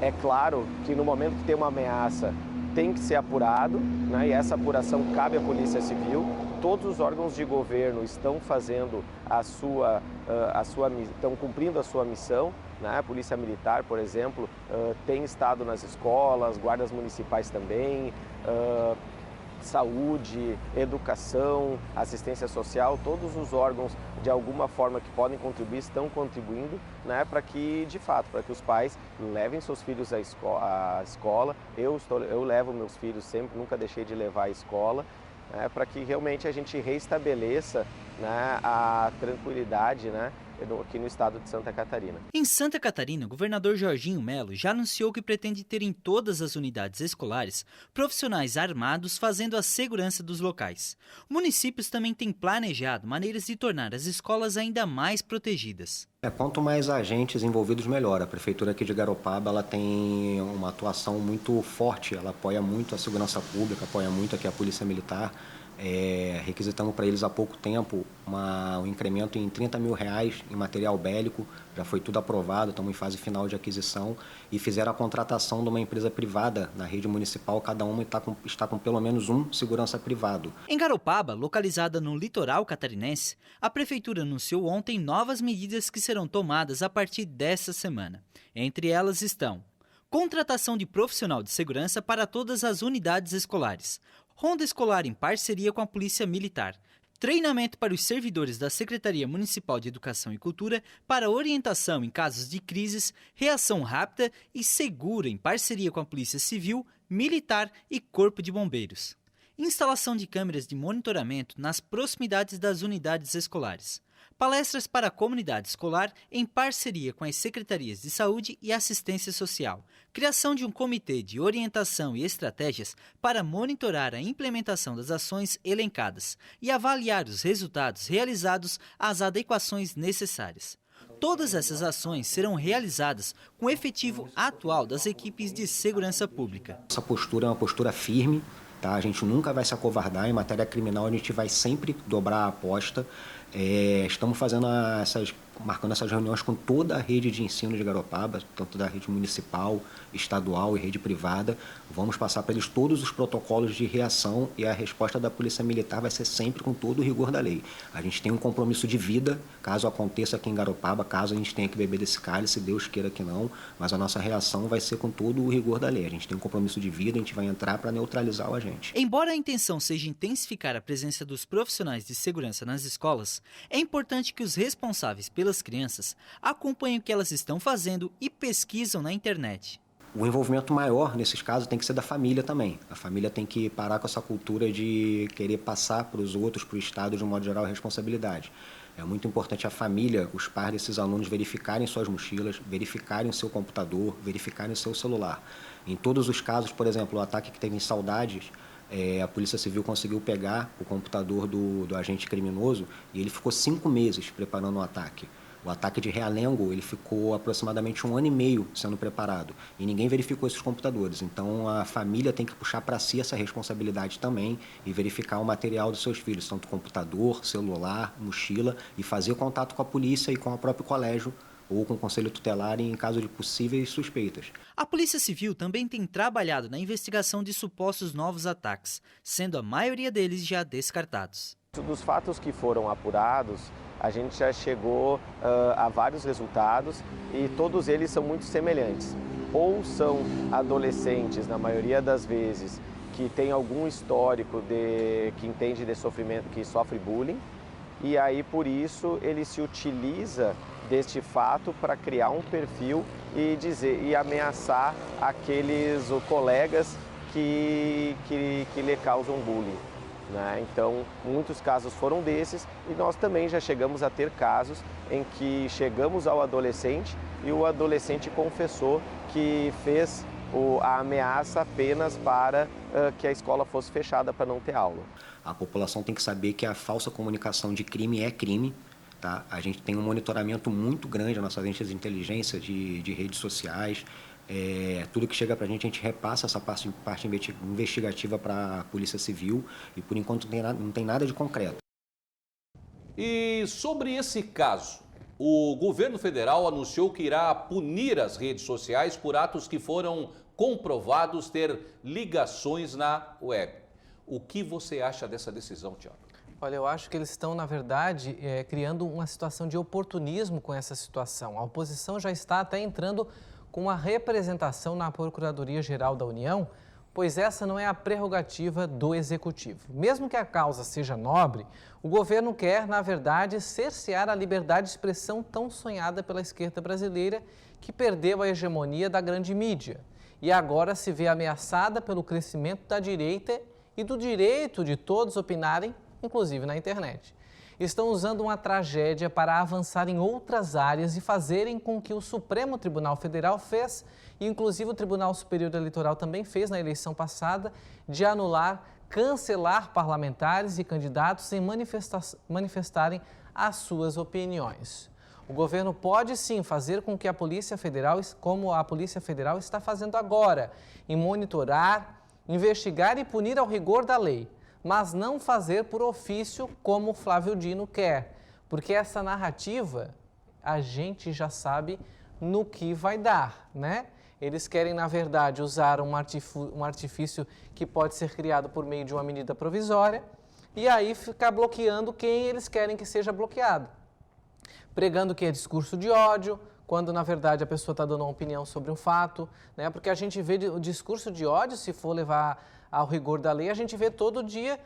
É claro que no momento que tem uma ameaça, tem que ser apurado, e essa apuração cabe à Polícia Civil. Todos os órgãos de governo estão fazendo estão cumprindo a sua missão. A Polícia Militar, por exemplo, tem estado nas escolas, guardas municipais também, saúde, educação, assistência social, todos os órgãos de alguma forma que podem contribuir estão contribuindo, para que, de fato, para que os pais levem seus filhos à escola. Eu levo meus filhos sempre, nunca deixei de levar à escola, para que realmente a gente reestabeleça a tranquilidade, aqui no estado de Santa Catarina. Em Santa Catarina, o governador Jorginho Melo já anunciou que pretende ter em todas as unidades escolares profissionais armados fazendo a segurança dos locais. Municípios também têm planejado maneiras de tornar as escolas ainda mais protegidas. Quanto mais agentes envolvidos, melhor. A prefeitura aqui de Garopaba ela tem uma atuação muito forte, ela apoia muito a segurança pública, apoia muito aqui a Polícia Militar. Requisitamos para eles há pouco tempo um incremento em R$30 mil em material bélico, já foi tudo aprovado, estamos em fase final de aquisição, e fizeram a contratação de uma empresa privada na rede municipal, cada uma está com pelo menos um segurança privado. Em Garopaba, localizada no litoral catarinense, a Prefeitura anunciou ontem novas medidas que serão tomadas a partir desta semana. Entre elas estão: contratação de profissional de segurança para todas as unidades escolares, ronda escolar em parceria com a Polícia Militar, treinamento para os servidores da Secretaria Municipal de Educação e Cultura para orientação em casos de crises, reação rápida e segura em parceria com a Polícia Civil, Militar e Corpo de Bombeiros. Instalação de câmeras de monitoramento nas proximidades das unidades escolares. Palestras para a comunidade escolar em parceria com as Secretarias de Saúde e Assistência Social. Criação de um comitê de orientação e estratégias para monitorar a implementação das ações elencadas e avaliar os resultados realizados às adequações necessárias. Todas essas ações serão realizadas com o efetivo atual das equipes de segurança pública. Essa postura é uma postura firme, tá? A gente nunca vai se acovardar. Em matéria criminal, a gente vai sempre dobrar a aposta. Estamos marcando essas reuniões com toda a rede de ensino de Garopaba, tanto da rede municipal, estadual e rede privada. Vamos passar para eles todos os protocolos de reação e a resposta da Polícia Militar vai ser sempre com todo o rigor da lei. A gente tem um compromisso de vida, caso aconteça aqui em Garopaba, caso a gente tenha que beber desse cálice, Deus queira que não, mas a nossa reação vai ser com todo o rigor da lei. A gente tem um compromisso de vida, a gente vai entrar para neutralizar o agente. Embora a intenção seja intensificar a presença dos profissionais de segurança nas escolas, é importante que os responsáveis pelas crianças acompanhem o que elas estão fazendo e pesquisam na internet. O envolvimento maior nesses casos tem que ser da família também. A família tem que parar com essa cultura de querer passar para os outros, para o Estado, de um modo geral, a responsabilidade. É muito importante a família, os pais desses alunos verificarem suas mochilas, verificarem o seu computador, verificarem o seu celular. Em todos os casos, por exemplo, o ataque que teve em Saudades, a Polícia Civil conseguiu pegar o computador do agente criminoso e ele ficou 5 meses preparando o ataque. O ataque de Realengo, ele ficou aproximadamente 1 ano e meio sendo preparado e ninguém verificou esses computadores. Então, a família tem que puxar para si essa responsabilidade também e verificar o material dos seus filhos, tanto computador, celular, mochila, e fazer contato com a polícia e com o próprio colégio ou com o Conselho Tutelar em caso de possíveis suspeitas. A Polícia Civil também tem trabalhado na investigação de supostos novos ataques, sendo a maioria deles já descartados. Dos fatos que foram apurados, a gente já chegou a vários resultados e todos eles são muito semelhantes. Ou são adolescentes, na maioria das vezes, que tem algum histórico que entende de sofrimento, que sofre bullying, e aí por isso ele se utiliza deste fato para criar um perfil e ameaçar aqueles colegas que lhe causam bullying. Então, muitos casos foram desses e nós também já chegamos a ter casos em que chegamos ao adolescente e o adolescente confessou que fez a ameaça apenas para que a escola fosse fechada para não ter aula. A população tem que saber que a falsa comunicação de crime é crime. Tá? A gente tem um monitoramento muito grande, a nossa agência de inteligência de redes sociais. Tudo que chega para a gente repassa essa parte investigativa para a Polícia Civil e, por enquanto, não tem nada de concreto. E sobre esse caso, o governo federal anunciou que irá punir as redes sociais por atos que foram comprovados ter ligações na web. O que você acha dessa decisão, Tiago? Olha, eu acho que eles estão, na verdade, criando uma situação de oportunismo com essa situação. A oposição já está até entrando com a representação na Procuradoria-Geral da União, pois essa não é a prerrogativa do Executivo. Mesmo que a causa seja nobre, o governo quer, na verdade, cercear a liberdade de expressão tão sonhada pela esquerda brasileira, que perdeu a hegemonia da grande mídia e agora se vê ameaçada pelo crescimento da direita e do direito de todos opinarem, inclusive na internet. Estão usando uma tragédia para avançar em outras áreas e fazerem com que o Supremo Tribunal Federal fez, e inclusive o Tribunal Superior Eleitoral também fez na eleição passada, de anular, cancelar parlamentares e candidatos em manifestarem as suas opiniões. O governo pode sim fazer com que a Polícia Federal, como a Polícia Federal está fazendo agora, em monitorar, investigar e punir ao rigor da lei. mas não fazer por ofício como o Flávio Dino quer. Porque essa narrativa, a gente já sabe no que vai dar, né? Eles querem, na verdade, usar um artifício que pode ser criado por meio de uma medida provisória e aí ficar bloqueando quem eles querem que seja bloqueado. Pregando que é discurso de ódio, quando, na verdade, a pessoa está dando uma opinião sobre um fato, né? Porque a gente vê o discurso de ódio, se for levar ao rigor da lei, a gente vê todo dia.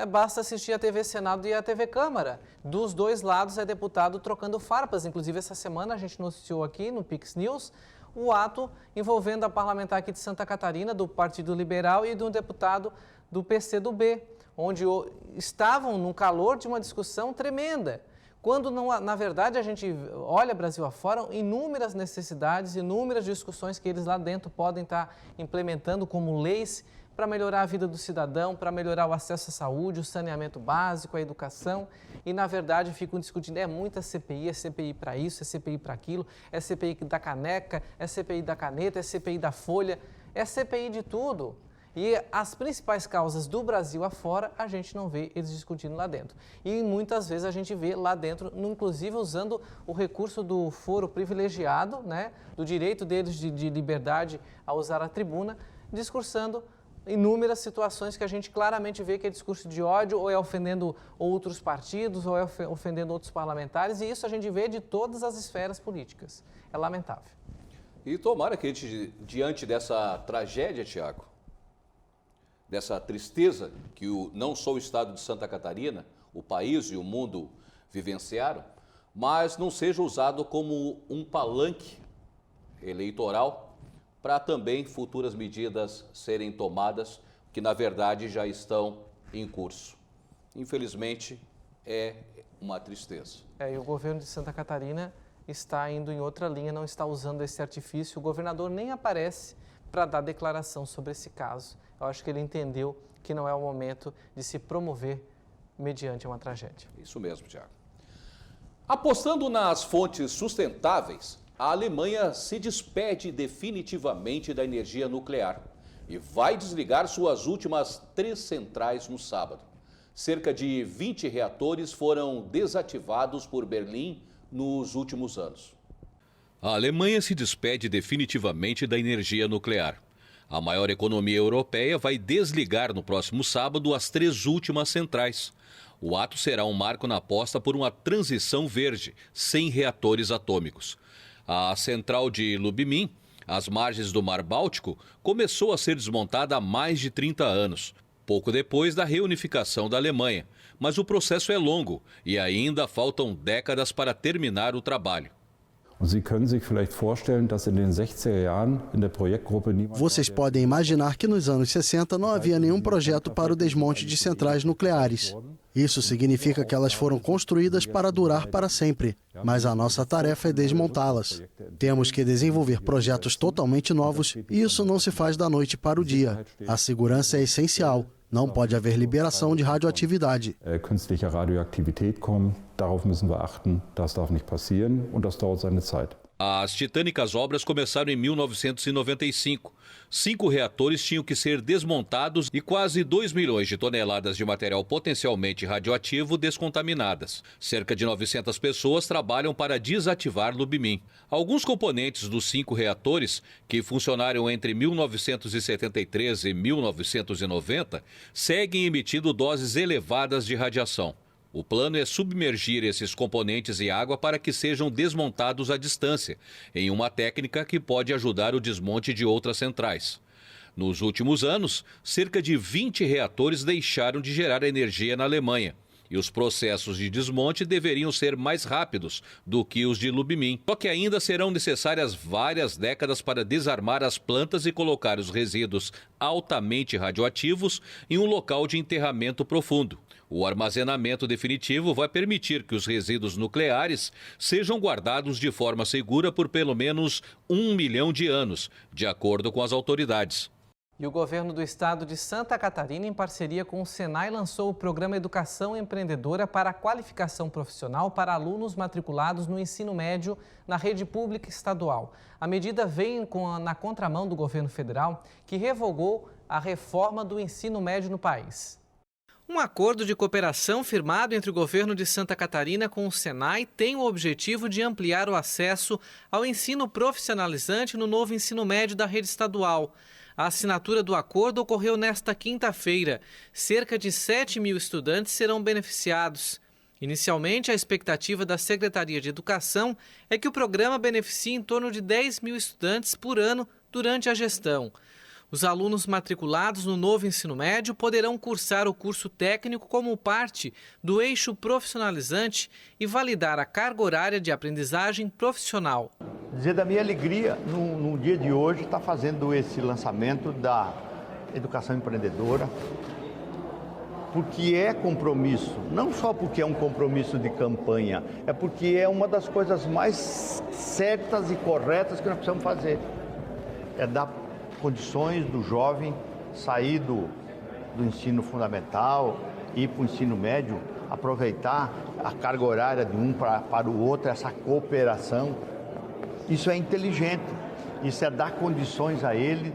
Basta assistir a TV Senado e a TV Câmara. Dos dois lados é deputado trocando farpas. Inclusive, essa semana a gente noticiou aqui no Pix News o ato envolvendo a parlamentar aqui de Santa Catarina, do Partido Liberal, e do deputado do PCdoB, onde estavam no calor de uma discussão tremenda. Quando, na verdade, a gente olha Brasil afora, inúmeras necessidades, inúmeras discussões que eles lá dentro podem estar implementando como leis para melhorar a vida do cidadão, para melhorar o acesso à saúde, o saneamento básico, a educação. E, na verdade, ficam discutindo, é muita CPI, é CPI para isso, é CPI para aquilo, é CPI da caneca, é CPI da caneta, é CPI da folha, é CPI de tudo. E as principais causas do Brasil afora, a gente não vê eles discutindo lá dentro. E muitas vezes a gente vê lá dentro, inclusive usando o recurso do foro privilegiado, né, do direito deles de liberdade a usar a tribuna, discursando inúmeras situações que a gente claramente vê que é discurso de ódio, ou é ofendendo outros partidos, ou é ofendendo outros parlamentares, e isso a gente vê de todas as esferas políticas. É lamentável. E tomara que a gente, diante dessa tragédia, Tiago, dessa tristeza que não só o estado de Santa Catarina, o país e o mundo vivenciaram, mas não seja usado como um palanque eleitoral para também futuras medidas serem tomadas, que na verdade já estão em curso. Infelizmente, é uma tristeza. E o governo de Santa Catarina está indo em outra linha, não está usando esse artifício. O governador nem aparece para dar declaração sobre esse caso. Eu acho que ele entendeu que não é o momento de se promover mediante uma tragédia. Isso mesmo, Tiago. Apostando nas fontes sustentáveis, a Alemanha se despede definitivamente da energia nuclear e vai desligar suas últimas 3 centrais no sábado. Cerca de 20 reatores foram desativados por Berlim nos últimos anos. A Alemanha se despede definitivamente da energia nuclear. A maior economia europeia vai desligar no próximo sábado as 3 últimas centrais. O ato será um marco na aposta por uma transição verde, sem reatores atômicos. A central de Lubmin, às margens do Mar Báltico, começou a ser desmontada há mais de 30 anos, pouco depois da reunificação da Alemanha. Mas o processo é longo e ainda faltam décadas para terminar o trabalho. Vocês podem imaginar que nos anos 60 não havia nenhum projeto para o desmonte de centrais nucleares. Isso significa que elas foram construídas para durar para sempre, mas a nossa tarefa é desmontá-las. Temos que desenvolver projetos totalmente novos e isso não se faz da noite para o dia. A segurança é essencial. Não pode haver liberação de radioatividade. Künstliche Radioaktivität kommt, darauf müssen wir achten, das darf nicht passieren und das dauert seine Zeit. As titânicas obras começaram em 1995. 5 reatores tinham que ser desmontados e quase 2 milhões de toneladas de material potencialmente radioativo descontaminadas. Cerca de 900 pessoas trabalham para desativar Lubmin. Alguns componentes dos 5 reatores, que funcionaram entre 1973 e 1990, seguem emitindo doses elevadas de radiação. O plano é submergir esses componentes em água para que sejam desmontados à distância, em uma técnica que pode ajudar o desmonte de outras centrais. Nos últimos anos, cerca de 20 reatores deixaram de gerar energia na Alemanha. E os processos de desmonte deveriam ser mais rápidos do que os de Lubmin. Só que ainda serão necessárias várias décadas para desarmar as plantas e colocar os resíduos altamente radioativos em um local de enterramento profundo. O armazenamento definitivo vai permitir que os resíduos nucleares sejam guardados de forma segura por pelo menos 1 milhão de anos, de acordo com as autoridades. E o governo do estado de Santa Catarina, em parceria com o Senai, lançou o programa Educação Empreendedora para a qualificação profissional para alunos matriculados no ensino médio na rede pública estadual. A medida vem na contramão do governo federal, que revogou a reforma do ensino médio no país. Um acordo de cooperação firmado entre o governo de Santa Catarina com o Senai tem o objetivo de ampliar o acesso ao ensino profissionalizante no novo ensino médio da rede estadual. A assinatura do acordo ocorreu nesta quinta-feira. Cerca de 7 mil estudantes serão beneficiados. Inicialmente, a expectativa da Secretaria de Educação é que o programa beneficie em torno de 10 mil estudantes por ano durante a gestão. Os alunos matriculados no novo ensino médio poderão cursar o curso técnico como parte do eixo profissionalizante e validar a carga horária de aprendizagem profissional. Dizer da minha alegria no dia de hoje estar fazendo esse lançamento da educação empreendedora, porque é compromisso, não só porque é um compromisso de campanha, é porque é uma das coisas mais certas e corretas que nós precisamos fazer. É dar condições do jovem sair do ensino fundamental, ir para o ensino médio, aproveitar a carga horária de um para o outro, essa cooperação. Isso é inteligente, isso é dar condições a ele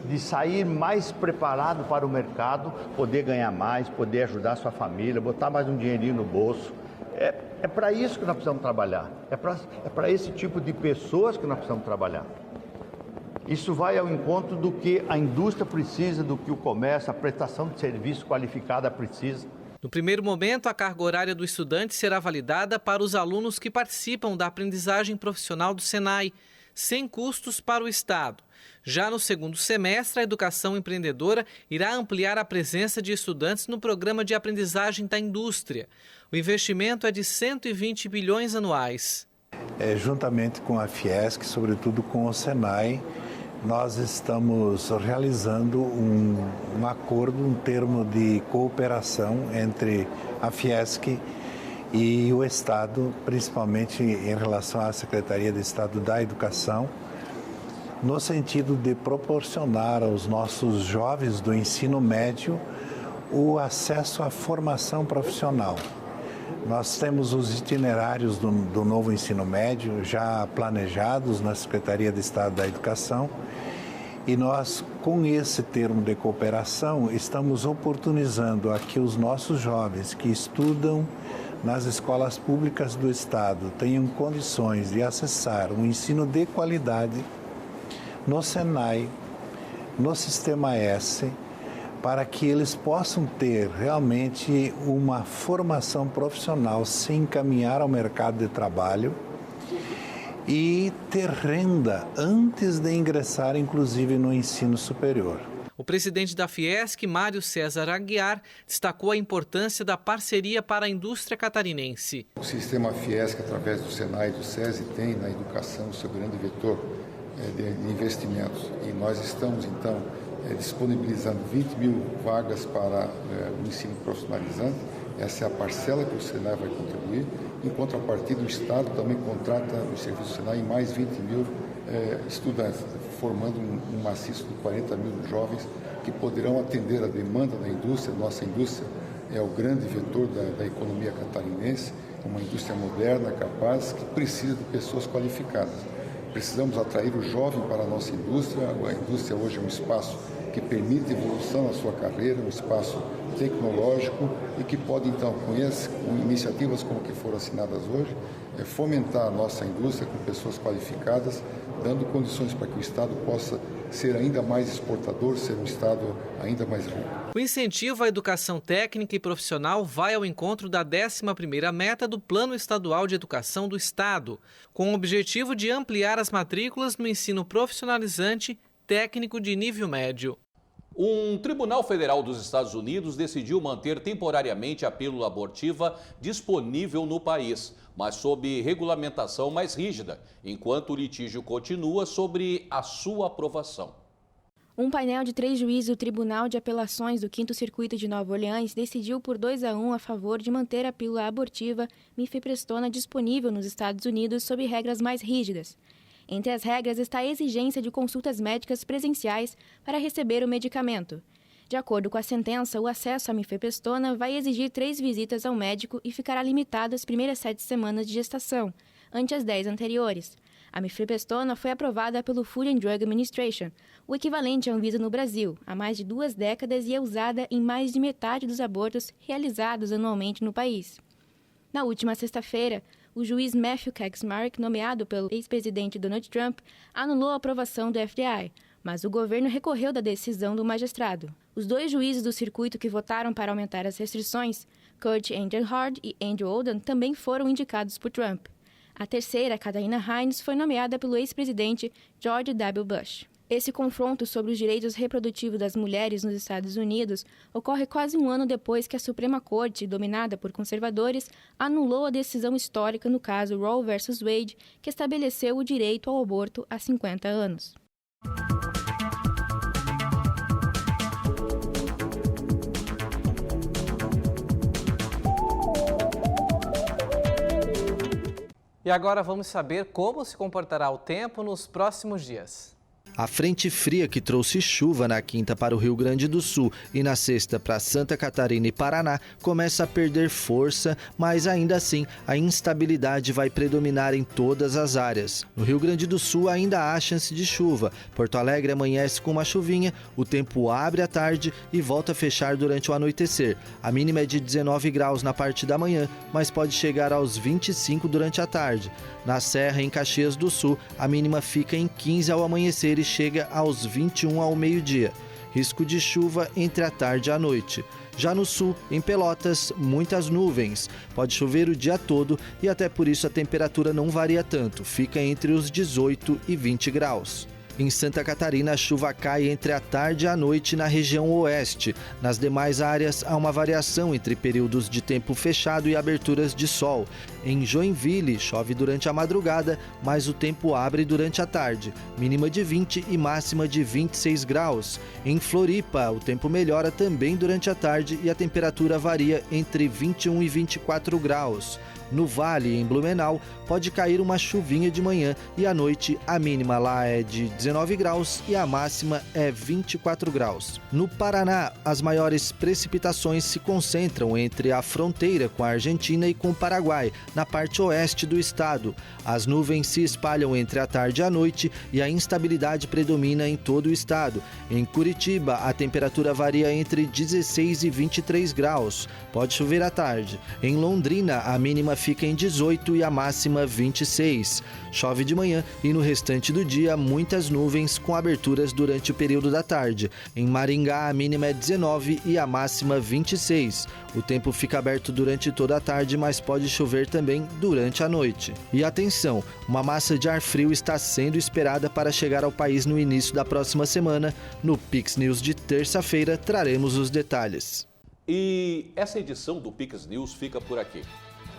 de sair mais preparado para o mercado, poder ganhar mais, poder ajudar a sua família, botar mais um dinheirinho no bolso. É para isso que nós precisamos trabalhar, é para esse tipo de pessoas que nós precisamos trabalhar. Isso vai ao encontro do que a indústria precisa, do que o comércio, a prestação de serviço qualificada precisa. No primeiro momento, a carga horária do estudante será validada para os alunos que participam da aprendizagem profissional do Senai, sem custos para o Estado. Já no segundo semestre, a educação empreendedora irá ampliar a presença de estudantes no programa de aprendizagem da indústria. O investimento é de 120 bilhões anuais. Juntamente com a Fiesc, sobretudo com o Senai, nós estamos realizando um acordo, um termo de cooperação entre a Fiesc e o Estado, principalmente em relação à Secretaria de Estado da Educação, no sentido de proporcionar aos nossos jovens do ensino médio o acesso à formação profissional. Nós temos os itinerários do novo ensino médio já planejados na Secretaria de Estado da Educação e nós, com esse termo de cooperação, estamos oportunizando a que os nossos jovens que estudam nas escolas públicas do Estado tenham condições de acessar um ensino de qualidade no Senai, no Sistema S, para que eles possam ter realmente uma formação profissional, se encaminhar ao mercado de trabalho e ter renda antes de ingressar, inclusive, no ensino superior. O presidente da Fiesc, Mário César Aguiar, destacou a importância da parceria para a indústria catarinense. O sistema Fiesc, através do Senai e do SESI, tem na educação o seu grande vetor de investimentos. E nós estamos, então, disponibilizando 20 mil vagas para o ensino profissionalizante. Essa é a parcela que o Senai vai contribuir. Em contrapartida, o Estado também contrata o Serviço Senai em mais 20 mil estudantes, formando um maciço de 40 mil jovens que poderão atender a demanda da indústria. Nossa indústria é o grande vetor da economia catarinense, uma indústria moderna, capaz, que precisa de pessoas qualificadas. Precisamos atrair o jovem para a nossa indústria. A indústria hoje é um espaço que permite evolução na sua carreira, um espaço tecnológico e que pode, então, com iniciativas como que foram assinadas hoje, fomentar a nossa indústria com pessoas qualificadas, dando condições para que o Estado possa ser ainda mais exportador, ser um Estado ainda mais rico. O incentivo à educação técnica e profissional vai ao encontro da 11ª meta do Plano Estadual de Educação do Estado, com o objetivo de ampliar as matrículas no ensino profissionalizante técnico de nível médio. Um tribunal federal dos Estados Unidos decidiu manter temporariamente a pílula abortiva disponível no país, mas sob regulamentação mais rígida, enquanto o litígio continua sobre a sua aprovação. Um painel de 3 juízes do Tribunal de Apelações do 5º Circuito de Nova Orleans decidiu por 2-1 a favor de manter a pílula abortiva mifeprestona disponível nos Estados Unidos sob regras mais rígidas. Entre as regras está a exigência de consultas médicas presenciais para receber o medicamento. De acordo com a sentença, o acesso à mifeprestona vai exigir 3 visitas ao médico e ficará limitado às primeiras 7 semanas de gestação, ante as 10 anteriores. A mifepristona foi aprovada pelo Food and Drug Administration, o equivalente à Anvisa no Brasil, há mais de 2 décadas e é usada em mais de metade dos abortos realizados anualmente no país. Na última sexta-feira, o juiz Matthew Kacsmaryk, nomeado pelo ex-presidente Donald Trump, anulou a aprovação do FDA, mas o governo recorreu da decisão do magistrado. Os 2 juízes do circuito que votaram para aumentar as restrições, Kurt Engelhard e Andrew Oldham, também foram indicados por Trump. A terceira, Katharina Heinz, foi nomeada pelo ex-presidente George W. Bush. Esse confronto sobre os direitos reprodutivos das mulheres nos Estados Unidos ocorre quase um ano depois que a Suprema Corte, dominada por conservadores, anulou a decisão histórica no caso Roe vs. Wade, que estabeleceu o direito ao aborto há 50 anos. E agora vamos saber como se comportará o tempo nos próximos dias. A frente fria que trouxe chuva na quinta para o Rio Grande do Sul e na sexta para Santa Catarina e Paraná começa a perder força, mas ainda assim a instabilidade vai predominar em todas as áreas. No Rio Grande do Sul ainda há chance de chuva. Porto Alegre amanhece com uma chuvinha, o tempo abre à tarde e volta a fechar durante o anoitecer. A mínima é de 19 graus na parte da manhã, mas pode chegar aos 25 durante a tarde. Na Serra, em Caxias do Sul, a mínima fica em 15 ao amanhecer e chega aos 21 ao meio-dia. Risco de chuva entre a tarde e a noite. Já no sul, em Pelotas, muitas nuvens. Pode chover o dia todo e até por isso a temperatura não varia tanto, fica entre os 18 e 20 graus. Em Santa Catarina, a chuva cai entre a tarde e a noite na região oeste. Nas demais áreas, há uma variação entre períodos de tempo fechado e aberturas de sol. Em Joinville, chove durante a madrugada, mas o tempo abre durante a tarde. Mínima de 20 e máxima de 26 graus. Em Floripa, o tempo melhora também durante a tarde e a temperatura varia entre 21 e 24 graus. No Vale, em Blumenau, pode cair uma chuvinha de manhã e à noite a mínima lá é de 19 graus e a máxima é 24 graus. No Paraná, as maiores precipitações se concentram entre a fronteira com a Argentina e com o Paraguai, na parte oeste do estado. As nuvens se espalham entre a tarde e a noite e a instabilidade predomina em todo o estado. Em Curitiba, a temperatura varia entre 16 e 23 graus. Pode chover à tarde. Em Londrina, a mínima fica em 18 e a máxima 26. Chove de manhã e no restante do dia muitas nuvens com aberturas durante o período da tarde. Em Maringá a mínima é 19 e a máxima 26. O tempo fica aberto durante toda a tarde, mas pode chover também durante a noite. E atenção, uma massa de ar frio está sendo esperada para chegar ao país no início da próxima semana. No Pix News de terça-feira traremos os detalhes. E essa edição do Pix News fica por aqui.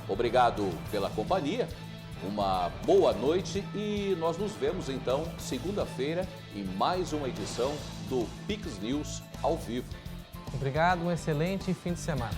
Obrigado pela companhia, uma boa noite e nós nos vemos então segunda-feira em mais uma edição do Pix News ao vivo. Obrigado, um excelente fim de semana.